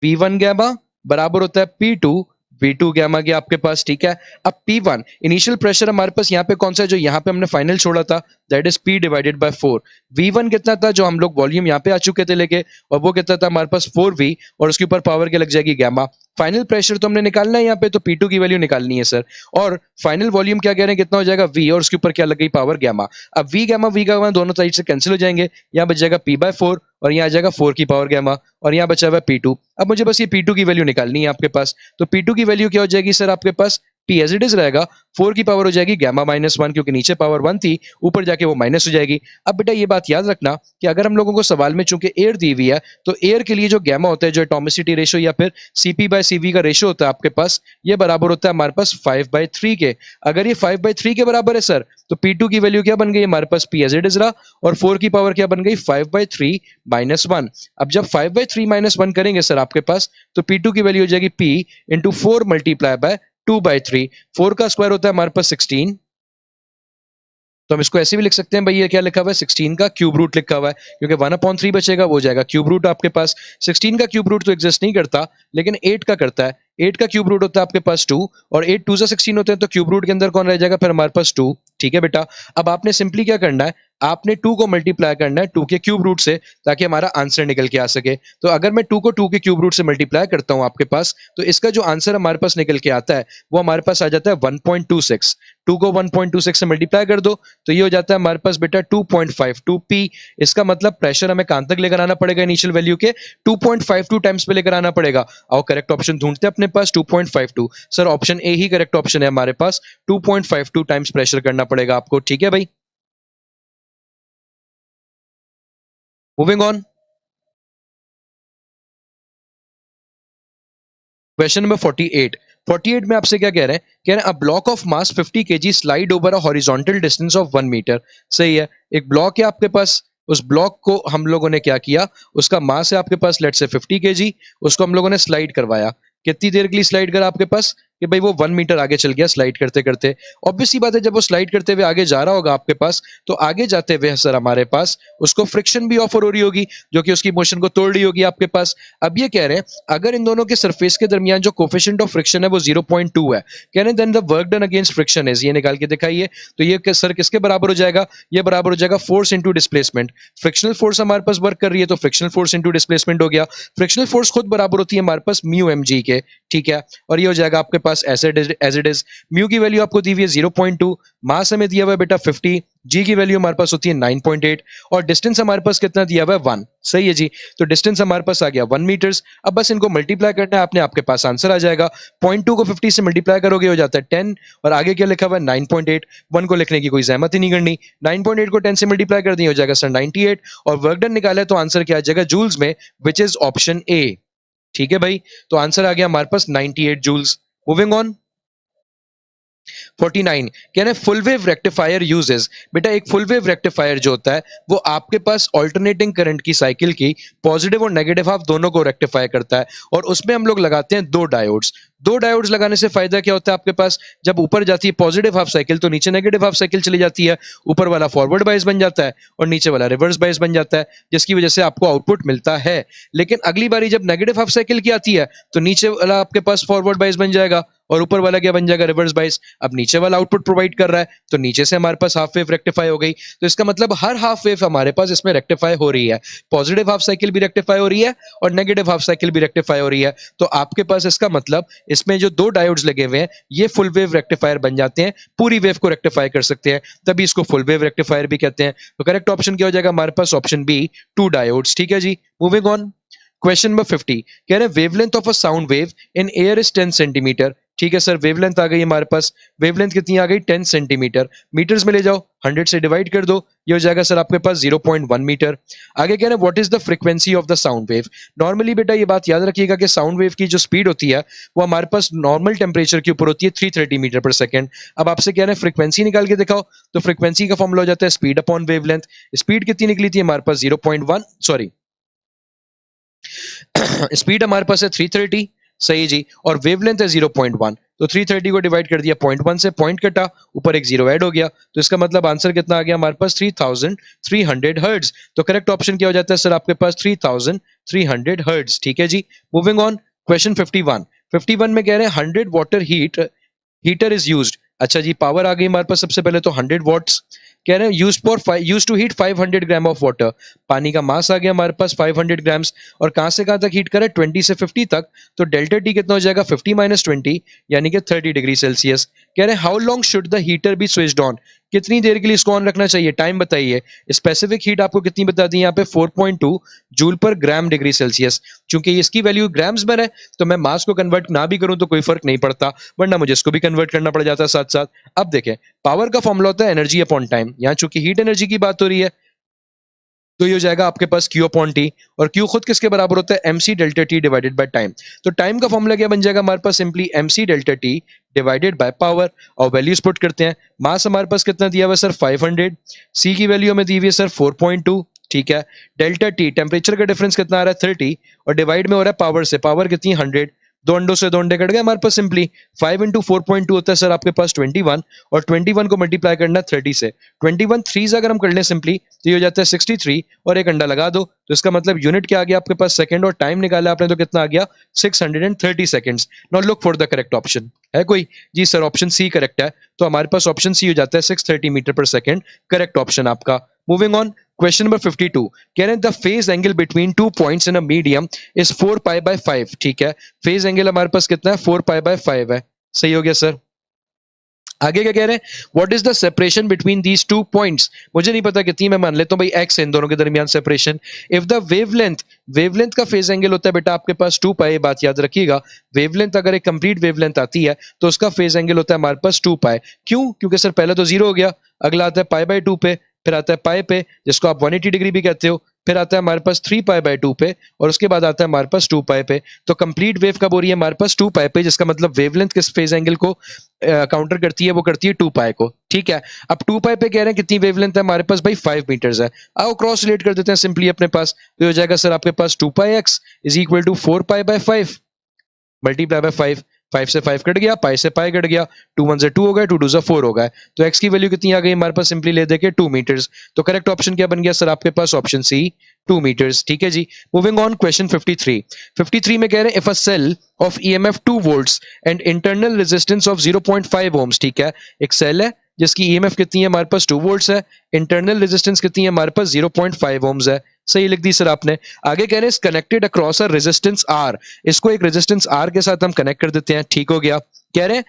V1 गैमा बराबर होता है P2 V2 गैमा के आपके पास। ठीक है, अब P1 इनिशियल प्रेशर हमारे पास यहाँ पे कौन सा है, जो यहाँ पे हमने फाइनल छोड़ा था, that is P divided by 4। V1 कितना था, जो हम लोग वॉल्यूम यहाँ पे आ चुके थे लेके, और वो कितना था हमारे पास 4V, और उसके ऊपर पावर क्या लग जाएगी, गैमा। फाइनल प्रेशर तो हमने निकालना है यहाँ पे, तो P2 की वैल्यू निकालनी है सर, और फाइनल वॉल्यूम क्या कह रहे हैं, कितना हो जाएगा V, और उसके ऊपर क्या लग गई, पावर गैमा। अब V गैमा दोनों साइड से कैंसिल हो जाएंगे, यहाँ बच जाएगा P/4 और यहाँ आ जाएगा 4 की पावर गैमा और यहाँ बचा हुआ है P2। अब मुझे बस ये P2 की वैल्यू निकालनी है आपके पास। तो P2 की वैल्यू क्या हो जाएगी सर आपके पास? P एज इट इज रहेगा, 4 की पावर हो जाएगी गैमा -1 क्योंकि नीचे पावर 1 थी, ऊपर जाके वो माइनस हो जाएगी। अब बेटा ये बात याद रखना कि अगर हम लोगों को सवाल में चूंकि एयर दी हुई है तो एयर के लिए जो गैमा होता है, जो एटॉमिसिटी रेशो या फिर CP/CV का रेशो होता है आपके पास, ये बराबर होता है हमारे पास 5/3 के। अगर ये 5/3 के बराबर है सर, तो P2 की वैल्यू क्या बन गई हमारे पास? P एज इट इज रहा, और 4 की पावर क्या बन गई? 5/3 -1। अब जब 5/3 -1 करेंगे सर आपके पास, तो P2 की वैल्यू हो जाएगी P इंटू 4 मल्टीप्लाई बाय 2/3। 4 का स्क्वायर होता है हमारे पास 16, तो हम इसको ऐसे भी लिख सकते हैं भाई, ये क्या लिखा हुआ है? 16 का क्यूब रूट लिखा हुआ है, क्योंकि 1/3 बचेगा, वो हो जाएगा क्यूब रूट आपके पास। 16 का क्यूब रूट तो एग्जिस्ट नहीं करता, लेकिन 8 का करता है। 8 का क्यूब रूट होता है आपके पास 2, और 8 2 16 होते हैं, तो क्यूब रूट के अंदर कौन रह जाएगा फिर हमारे पास? 2। ठीक है बेटा, अब आपने सिंपली क्या करना है, आपने 2 को मल्टीप्लाई करना है 2 के क्यूब रूट से, ताकि हमारा आंसर निकल के आ सके। तो अगर मैं 2 को 2 के क्यूब रूट से मल्टीप्लाई करता हूं आपके पास, तो इसका जो आंसर हमारे पास निकल के आता है वो हमारे पास आ जाता है 1.26। 2 को 1.26 से मल्टीप्लाई कर दो तो ये हो जाता है हमारे पास बेटा 2.52 P। इसका मतलब प्रेशर हमें कहां तक लेकर आना पड़ेगा? इनिशियल वैल्यू के 2.52 टाइम्स पे लेकर आना पड़ेगा। आओ करेक्ट ऑप्शन ढूंढते हैं अपने पास, 2.52। Sir option A he correct option है हमारे पास, 2.52 टाइम्स प्रेशर करना पड़ेगा आपको। ठीक है भाई, मूविंग ऑन। Question number 48। 48 में आपसे क्या कह रहे हैं? कह रहे हैं a block of mass 50 kg slide over a horizontal distance of 1 metre. सही है, एक ब्लॉक है आपके पास, उस ब्लॉक को हम लोगों ने क्या किया, उसका मास है आपके पास लेट से 50 kg, उसको हम लोगों ने स्लाइड करवाया। कितनी देर के लिए स्लाइड करा आपके पास? कि भाई वो 1 मीटर आगे चल गया स्लाइड करते करते। ऑब्वियस सी बात है, जब वो स्लाइड करते हुए आगे जा रहा होगा आपके पास, तो आगे जाते हुए सर हमारे पास उसको फ्रिक्शन भी ऑफर हो रही होगी, जो कि उसकी मोशन को तोड़ रही होगी आपके पास। अब ये कह रहे हैं अगर इन दोनों के सरफेस के दरमियान जो कोफिशिएंट ऑफ फ्रिक्शन है वो 0.2 है, कह रहे हैं then the work done against friction is, ये निकाल के दिखाइए। तो ये सर किसके बराबर हो जाएगा? ये बराबर हो जाएगा force into displacement. Frictional force हमारे पास वर्क कर रही है, तो फ्रिक्शनल फोर्स इनटू डिस्प्लेसमेंट हो गया। फ्रिक्शनल फोर्स खुद बराबर होती है हमारे पास म्यू mg के। ठीक है, और ये हो जाएगा आपके पास एज इट इज। म्यू की वैल्यू आपको दी हुई है 0.2, मास हमें दिया हुआ है बेटा 50, जी की वैल्यू हमारे पास होती है 9.8, और डिस्टेंस हमारे पास कितना दिया हुआ है? 1। सही है जी, तो डिस्टेंस हमारे पास आ गया 1 मीटर्स। अब बस इनको मल्टीप्लाई करना है आपने, आपके पास आंसर आ जाएगा। 0.2 को 50 से मल्टीप्लाई करोगे हो जाता है 10, और आगे क्या लिखा हुआ है? 9.8। 1 को लिखने की कोई जहमत ही नहीं करनी, 9.8 को 10 से मल्टीप्लाई कर दिए हो जाएगा सर 98, और वर्क डन निकाला है तो आंसर क्या आ जाएगा? जूल्स में, विच इज ऑप्शन ए। ठीक है भाई, तो आंसर आ गया हमारे पास 98 जूल्स। Moving on. 49 कह रहे हैं फुल वेव रेक्टिफायर यूजेस। बेटा एक फुल वेव रेक्टिफायर जो होता है वो आपके पास ऑल्टरनेटिंग करंट की साइकिल की पॉजिटिव और नेगेटिव हाफ दोनों को रेक्टिफाई करता है, और उसमें हम लोग लगाते हैं 2 डायोड्स। 2 डायोड्स लगाने से फायदा क्या होता है आपके पास? जब ऊपर जाती है पॉजिटिव हाफ साइकिल तो नीचे नेगेटिव हाफ साइकिल चली जाती है, ऊपर वाला फॉरवर्ड बायस बन जाता है और नीचे वाला रिवर्स बायस बन जाता है, जिसकी वजह से आपको आउटपुट मिलता है। लेकिन अगली बारी जब नेगेटिव हाफ साइकिल की आती है तो नीचे वाला आपके पास फॉरवर्ड बायस बन जाएगा और ऊपर वाला क्या बन जाएगा? Reverse bias. अब नीचे वाला आउटपुट प्रोवाइड कर रहा है तो नीचे से हमारे पास हाफ वेव रेक्टिफाई हो गई, तो इसका मतलब हर हाफ वेव हमारे पास इसमें रेक्टिफाई हो रही है। पॉजिटिव हाफ साइकिल भी रेक्टिफाई हो रही है और नेगेटिव हाफ साइकिल भी रेक्टिफाई हो रही है, तो आपके पास इसका मतलब इसमें जो 2 डायोड्स लगे हुए हैं ये फुल वेव रेक्टिफायर बन जाते हैं, पूरी वेव को रेक्टिफाई कर सकते हैं, तभी इसको फुल वेव रेक्टिफायर भी कहते हैं। तो करेक्ट ऑप्शन क्या हो जाएगा हमारे पास? Option B, 2 diodes. ठीक है जी, मूविंग ऑन। क्वेश्चन नंबर 50 कह रहे हैं wavelength of a sound wave in air is 10 centimetre. ठीक है सर, वेवलेंथ आ गई हमारे पास, वेवलेंथ कितनी आ गई? 10 सेंटीमीटर। मीटर्स में ले जाओ, 100 से डिवाइड कर दो, ये हो जाएगा सर आपके पास 0.1 मीटर। आगे कह रहे हैं what is the frequency of the sound wave. Normally बेटा ये बात याद रखिएगा कि साउंड वेव की जो स्पीड होती है वो हमारे पास नॉर्मल टेम्परेचर के ऊपर होती है 330 मीटर पर सेकंड। अब आपसे कह रहे हैं फ्रीक्वेंसी निकाल के दिखाओ, तो फ्रीक्वेंसी का फॉर्मूला हो जाता है स्पीड अपॉन वेवलेंथ। स्पीड कितनी निकली थी हमारे पास? 0.1, सॉरी स्पीड हमारे पास है 330। सही जी, और वेवलेंथ है 0.1, तो 330 को डिवाइड कर दिया 0.1 से, पॉइंट कटा, ऊपर एक जीरो ऐड हो गया, तो इसका मतलब आंसर कितना आ गया हमारे पास? 3300 हर्ट्ज। तो करेक्ट ऑप्शन क्या हो जाता है सर आपके पास? 3300 हर्ट्ज। ठीक है जी, मूविंग ऑन। क्वेश्चन 51। 51 में कह रहे हैं 100 वाटर हीटर इज यूज्ड। अच्छा जी, पावर आ गई हमारे पास सबसे पहले तो 100 वॉट्स। कह रहे हैं used to heat 500 gram of water. पानी का मास आ गया हमारे पास 500 ग्राम्स, और कहां से कहां तक हीट करें? 20 से 50 तक, तो डेल्टा टी कितना हो जाएगा? 50 - 20 यानी कि 30 डिग्री सेल्सियस। कह रहे हैं how long should the heater B switched on. कितनी देर के लिए इसको ऑन रखना चाहिए, टाइम बताइए। स्पेसिफिक हीट आपको कितनी बता दी यहाँ पे 4.2 जूल पर ग्राम डिग्री सेल्सियस। चूंकि इसकी वैल्यू ग्राम्स में है तो मैं मास को कन्वर्ट ना भी करूं तो कोई फर्क नहीं पड़ता, वरना मुझे इसको भी कन्वर्ट करना पड़ जाता है साथ साथ। अब देखें, पावर का फॉर्मूला होता है एनर्जी अपॉन टाइम, यहाँ चूंकि हीट एनर्जी की बात हो रही है तो ये हो जाएगा आपके पास Q अपॉन टी, और Q खुद किसके बराबर होता है, MC delta T divided by time. तो टाइम का फॉर्मूला क्या बन जाएगा हमारे पास, simply MC delta T divided by power, और वैल्यूज पुट करते हैं। मास हमारे पास कितना दिया हुआ है सर 500, C की वैल्यू हमें दी हुई है सर 4.2, ठीक है। डेल्टा टी टेम्परेचर का डिफरेंस कितना आ रहा है 30, और डिवाइड में हो रहा है पावर से, पावर कितनी 100, दो अंडों से दो अंडे कट गए हमारे पास। सिंपली 5 इंटू 4.2 होता है सर आपके पास 21, और 21 को मल्टीप्लाई करना है 30 से। 21 थ्री से अगर हम कर लें सिंपली तो ये हो जाता है 63, और एक अंडा लगा दो तो इसका मतलब यूनिट क्या आ गया आपके पास सेकंड, और टाइम निकाला आपने तो कितना आ गया 630 seconds. Now look for the correct option. है कोई? जी सर ऑप्शन सी करेक्ट है, तो हमारे पास ऑप्शन सी हो जाता है 630 metre per second, correct option आपका। मूविंग ऑन, क्वेश्चन नंबर 52, कह रहे हैं the phase angle between 2 points in a medium is 4 pi by 5, ठीक है। फेज एंगल हमारे पास कितना है 4 पाई बाय 5 है, सही हो गया सर। आगे क्या कह रहे हैं, what is the separation between these 2 points, मुझे नहीं पता कितनी, मैं मान लेता हूं भाई x है इन दोनों के दरमियान सेपरेशन। इफ द वेवलेंथ का फेज एंगल होता है बेटा आपके पास 2 पाई, बात याद रखिएगा। वेवलेंथ अगर एक कंप्लीट वेवलेंथ आती है तो उसका फेज एंगल होता है हमारे पास 2 पाई। क्यों? क्योंकि सर पहले तो 0 हो गया, अगला आता है पाई बाय 2 पे, फिर आता है पाई पे जिसको आप 180 डिग्री भी कहते हो, फिर आता है हमारे पास 3 पाई बाय 2 पे, और उसके बाद आता है हमारे पास 2 पाई पे। तो कंप्लीट वेव कब हो रही है हमारे पास 2 पाई पे, जिसका मतलब वेवलेंथ किस फेज एंगल को काउंटर करती है, वो करती है 2 पाई को, ठीक है। अब 2 पाई पे कह रहे हैं कितनी वेवलेंथ है हमारे पास भाई 5 मीटर्स है। आओ क्रॉस रिलेट कर देते हैं सिंपली अपने पास, तो हो जाएगा सर आपके पास 2 pi X is equal to 4 pi by 5 multiply by 5, 5 से 5 कट गया, पाई से पाई कट गया, 2 1 से 2 हो गया, 2 2 से 4 हो गया, तो x की वैल्यू कितनी आ गई हमारे पास, सिंपली ले देके 2 मीटर्स। तो करेक्ट ऑप्शन क्या बन गया सर आपके पास, ऑप्शन सी 2 मीटर्स, ठीक है जी। मूविंग ऑन, क्वेश्चन 53 में कह रहे हैं if a cell of EMF 2 volts and internal resistance of 0.5 ohms, ठीक है। एक सेल है जिसकी ईएमएफ कितनी है हमारे पास 2 वोल्ट्स है, इंटरनल रेजिस्टेंस कितनी है हमारे पास 0.5 ओम्स है, सही लिख दी सर आपने। आगे कह रहे हैं connected across a resistance R, इसको एक रेजिस्टेंस आर के साथ हम कनेक्ट कर देते हैं, ठीक हो गया। कह रहे हैं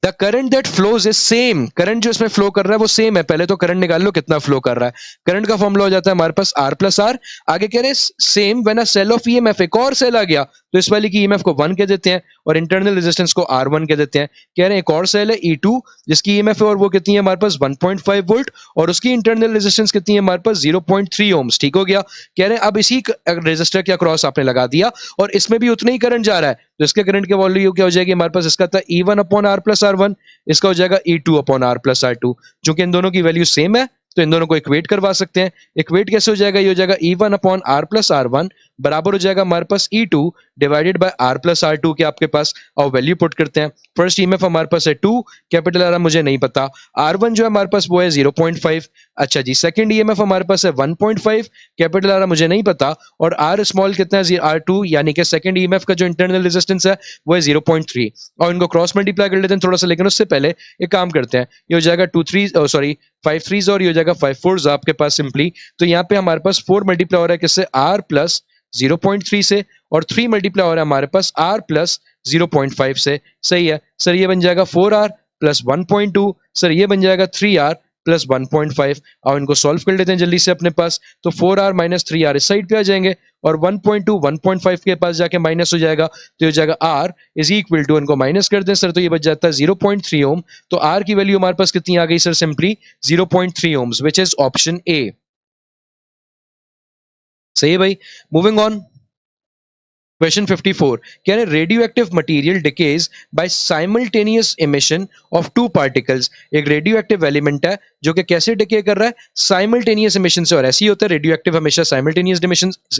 the current that flows is same, current जो इसमें फ्लो कर रहा है वो सेम है। पहले तो करंट निकाल लो कितना फ्लो कर रहा है, करंट का फॉर्मूला हो जाता है हमारे पास R प्लस आर। आगे कह रहे हैं same when a cell of EMF, एक और सेल आ गया तो इस वाली की ईएमएफ को 1 कह देते हैं और इंटरनल रेजिस्टेंस को R1 कह देते हैं। कह रहे हैं एक और सेल है E2 जिसकी ईएमएफ है और वो कितनी है हमारे पास 1.5 वोल्ट, और उसकी इंटरनल रेजिस्टेंस कितनी है हमारे पास 0.3 ओम्स, ठीक हो गया। कह रहे हैं अब इसी रेजिस्टर के अक्रॉस आपने लगा दिया और इसमें भी उतना ही करंट जा रहा है, तो इसके करंट की वैल्यू क्या हो जाएगी हमारे पास, इसका था E1 upon R plus R1, इसका हो जाएगा E2 upon R plus R2। चूंकि इन दोनों की वैल्यू सेम है तो इन दोनों को इक्वेट करवा सकते हैं। इक्वेट कैसे हो जाएगा, ये हो जाएगा E1 upon R plus R1 बराबर हो जाएगा हमारे पास E2 divided by R plus R2 के आपके पास, और वैल्यू पुट करते हैं। फर्स्ट ईएमएफ हमारे पास है 2, कैपिटल आर मुझे नहीं पता, R1 जो है हमारे पास वो है 0.5, अच्छा जी। सेकंड ईएमएफ हमारे पास है 1.5, कैपिटल आर मुझे नहीं पता, और R स्मॉल कितना है R2, यानी कि सेकंड ईएमएफ का जो इंटरनल रेजिस्टेंस है वो है 0.3, और इनको क्रॉस मल्टीप्लाई कर लेते हैं थोड़ा सा, लेकिन उससे पहले एक काम करते हैं, ये हो जाएगा 5 3 और ये हो जाएगा 5 4 आपके पास सिंपली। तो यहाँ पे हमारे पास 4 मल्टीप्लाई हो रहा है किससे, R प्लस 0.3 से, और 3 मल्टीप्लाई हो रहा है हमारे पास R प्लस 0.5 से, सही है सर। ये बन जाएगा 4R प्लस 1.2, सर ये बन जाएगा 3R प्लस 1.5, और इनको सॉल्व कर लेते हैं जल्दी से अपने पास। तो 4R माइनस 3R इस साइड पे आ जाएंगे और 1.2 1.5 के पास जाके माइनस हो जाएगा, तो हो जाएगा R इज इक्वल टू, इनको माइनस कर दें सर तो ये बच जाता है 0.3 ओम। तो R की वैल्यू हमारे पास कितनी आ गई sir, simply 0.3 ohms, which is option A, सही है भाई। मूविंग ऑन, क्वेश्चन 54 कह रहे radio active material decays by simultaneous emission of 2 particles. एक रेडियो एक्टिव एलिमेंट है जो कि कैसे डिके कर रहा है, साइमल्टेनियस इमिशन से, और ऐसे ही होता है रेडियो एक्टिव हमेशा साइमल्टेनियस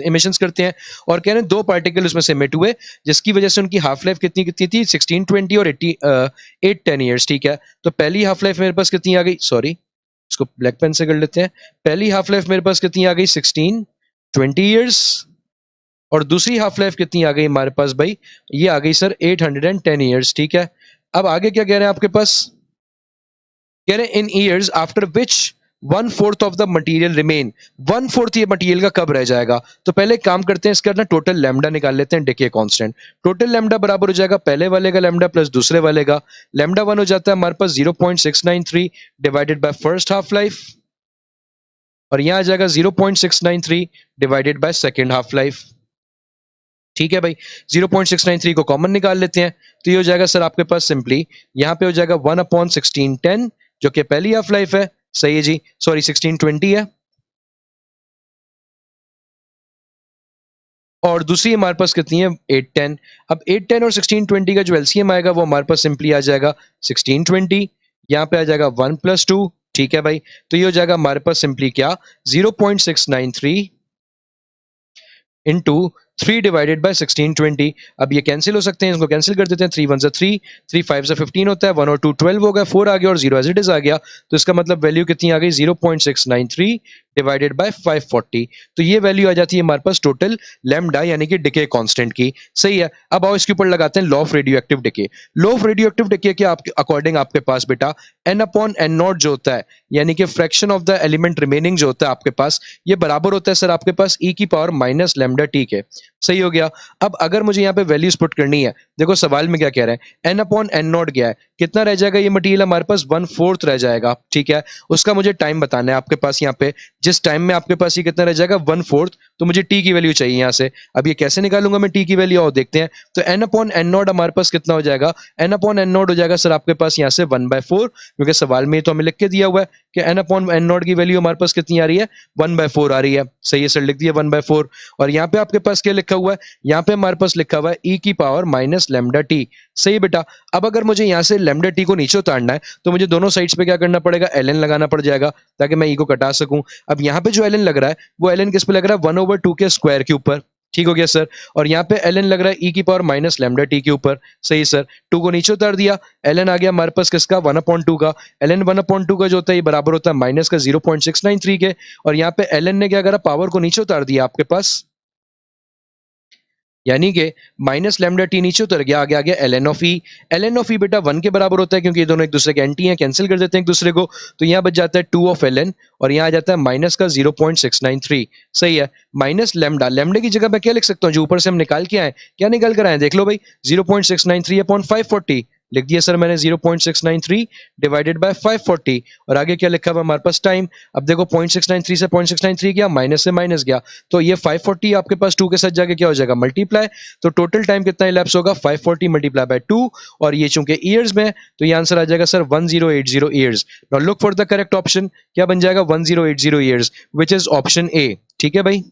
इमिशंस करते हैं। और कह रहे हैं 2 पार्टिकल उसमें से इमिट हुए जिसकी वजह से उनकी हाफ लाइफ कितनी कितनी थी 1620 और 810 ईयर्स, ठीक है। तो पहली हाफ लाइफ मेरे पास कितनी आ गई, सॉरी इसको ब्लैक पेन से कर लेते हैं, पहली हाफ लाइफ मेरे पास कितनी आ गई 1620 ईयर्स, और दूसरी हाफ लाइफ कितनी आ गई हमारे पास भाई, ये आ गई सर 810 ईयर्स, ठीक है। अब आगे क्या कह रहे हैं आपके पास, कह रहे हैं इन years after which 1/4 of the material remain, 1/4 ये मटेरियल का कब रह जाएगा। तो पहले एक काम करते हैं, इसका ना टोटल लैम्डा निकाल लेते हैं, डिके कांस्टेंट। टोटल लैम्डा बराबर हो जाएगा पहले वाले का लैम्डा प्लस दूसरे वाले का। लैम्डा 1 हो जाता है हमारे पास 0.693 divided by first half life, और यहां आ जाएगा 0.693 divided by second half life. ठीक है भाई, 0.693 को कॉमन निकाल लेते हैं, तो ये हो जाएगा सर आपके पास सिंपली यहाँ पे हो जाएगा 1/1610 जो कि पहली हाफ लाइफ है। सही है जी, सॉरी 1620 है, और दूसरी हमारे पास कितनी है 810। अब 810 और 1620 का जो एलसीएम आएगा वो हमारे पास सिंपली आ जाएगा 1620, यहाँ पे आ जाएगा 1 + 2। ठीक है भाई, तो ये हो जाएगा हमारे पास सिंपली क्या 0.693 इंटू 3 डिवाइडेड बाय 1620। अब ये कैंसिल हो सकते हैं, इसको कैंसिल कर देते हैं, 3 1 3, 3 5 15 होता है, 1 और 2 12 हो गया, 4 आ गया और 0 एज इट इज आ गया। तो इसका मतलब वैल्यू कितनी आ गई 0.693 डिवाइडेड बाय 540। तो ये वैल्यू आ जाती है हमारे पास टोटल लैम्डा यानी कि डिके कांस्टेंट की। सही है, अब आओ इसके ऊपर लगाते हैं law of radio active decay. Law of radio active decay के आपके अकॉर्डिंग आपके पास बेटा n/n0 जो होता है यानी कि fraction of the element remaining जो होता है आपके पास, ये बराबर होता है सर आपके पास e की पावर माइनस लैम्डा टी के। सही हो गया। अब अगर मुझे यहाँ पे वैल्यूज पुट करनी है, देखो सवाल में क्या कह रहे हैं, n/n0 क्या है, कितना रह जाएगा ये मटेरियल हमारे पास 1/4 रह जाएगा। ठीक है, उसका मुझे टाइम बताना है आपके पास, यहाँ पे जिस टाइम में आपके पास ये कितना रह जाएगा 1/4, तो मुझे टी की वैल्यू चाहिए यहाँ से। अब ये कैसे निकालूंगा मैं टी की वैल्यू, और देखते हैं। तो n/n0 हमारे पास कितना हो जाएगा, n/n0 हो जाएगा सर आपके पास यहाँ से 1/4, क्योंकि सवाल में तो हमें लिख के दिया हुआ है कि n/n0 की वैल्यू हमारे पास कितनी आ रही है 1/4 आ रही है। सही है सर, लिख दिया 1/4। और यहाँ पे आपके पास क्या लिखा हुआ है, यहाँ पे हमारे पास लिखा हुआ है e की पावर माइनस लैम्डा टी। सही बेटा, अब अगर मुझे यहाँ से लैम्डा टी को नीचे उतारना है तो मुझे दोनों साइड्स पे क्या करना पड़ेगा, ln लगाना पड़ जाएगा ताकि मैं e को कटा सकूं। अब यहाँ पे जो ln लग रहा है वो ln किस पे लग रहा है 1/2 के स्क्वायर के ऊपर। ठीक हो गया सर, और यहाँ पे ln लग रहा है e की पावर माइनस लैम्डा टी के ऊपर। सही सर, 2 को नीचे उतार दिया, ln आ गया हमारे पास किसका 1/2 का। ln 1/2 का जो होता है ये बराबर होता है माइनस का 0.693 के, और यहाँ पे ln ने क्या करा, पावर को नीचे उतार दिया आपके पास, यानी कि माइनस लैम्डा टी नीचे उतर गया, आगे आ गया ln of E. ln of E बेटा 1 के बराबर होता है क्योंकि ये दोनों एक दूसरे के एंटी हैं, कैंसिल कर देते हैं एक दूसरे को, तो यहाँ बच जाता है 2 ऑफ ln, और यहाँ आ जाता है माइनस का 0.693। सही है, माइनस लैम्डा, लैम्डे की जगह मैं क्या लिख सकता हूँ, जो ऊपर से हम निकाल के आए, क्या निकाल कर आए देख लो भाई, 0.693/540 लिख दिया सर मैंने, 0.693 डिवाइडेड बाय 540, और आगे क्या लिखा हुआ हमारे पास टाइम। अब देखो 0.693 से 0.693 गया, माइनस से माइनस गया, तो ये 540 आपके पास 2 के साथ जाके क्या हो जाएगा मल्टीप्लाई, तो टोटल टाइम कितना इलैप्स होगा 540 मल्टीप्लाई बाय 2, और ये चूंकि ईयर्स में है तो ये आंसर आ जाएगा sir 1080 years. Now look for the correct option, क्या बन जाएगा 1080 ईयर्स, विच इज ऑप्शन ए। ठीक है भाई।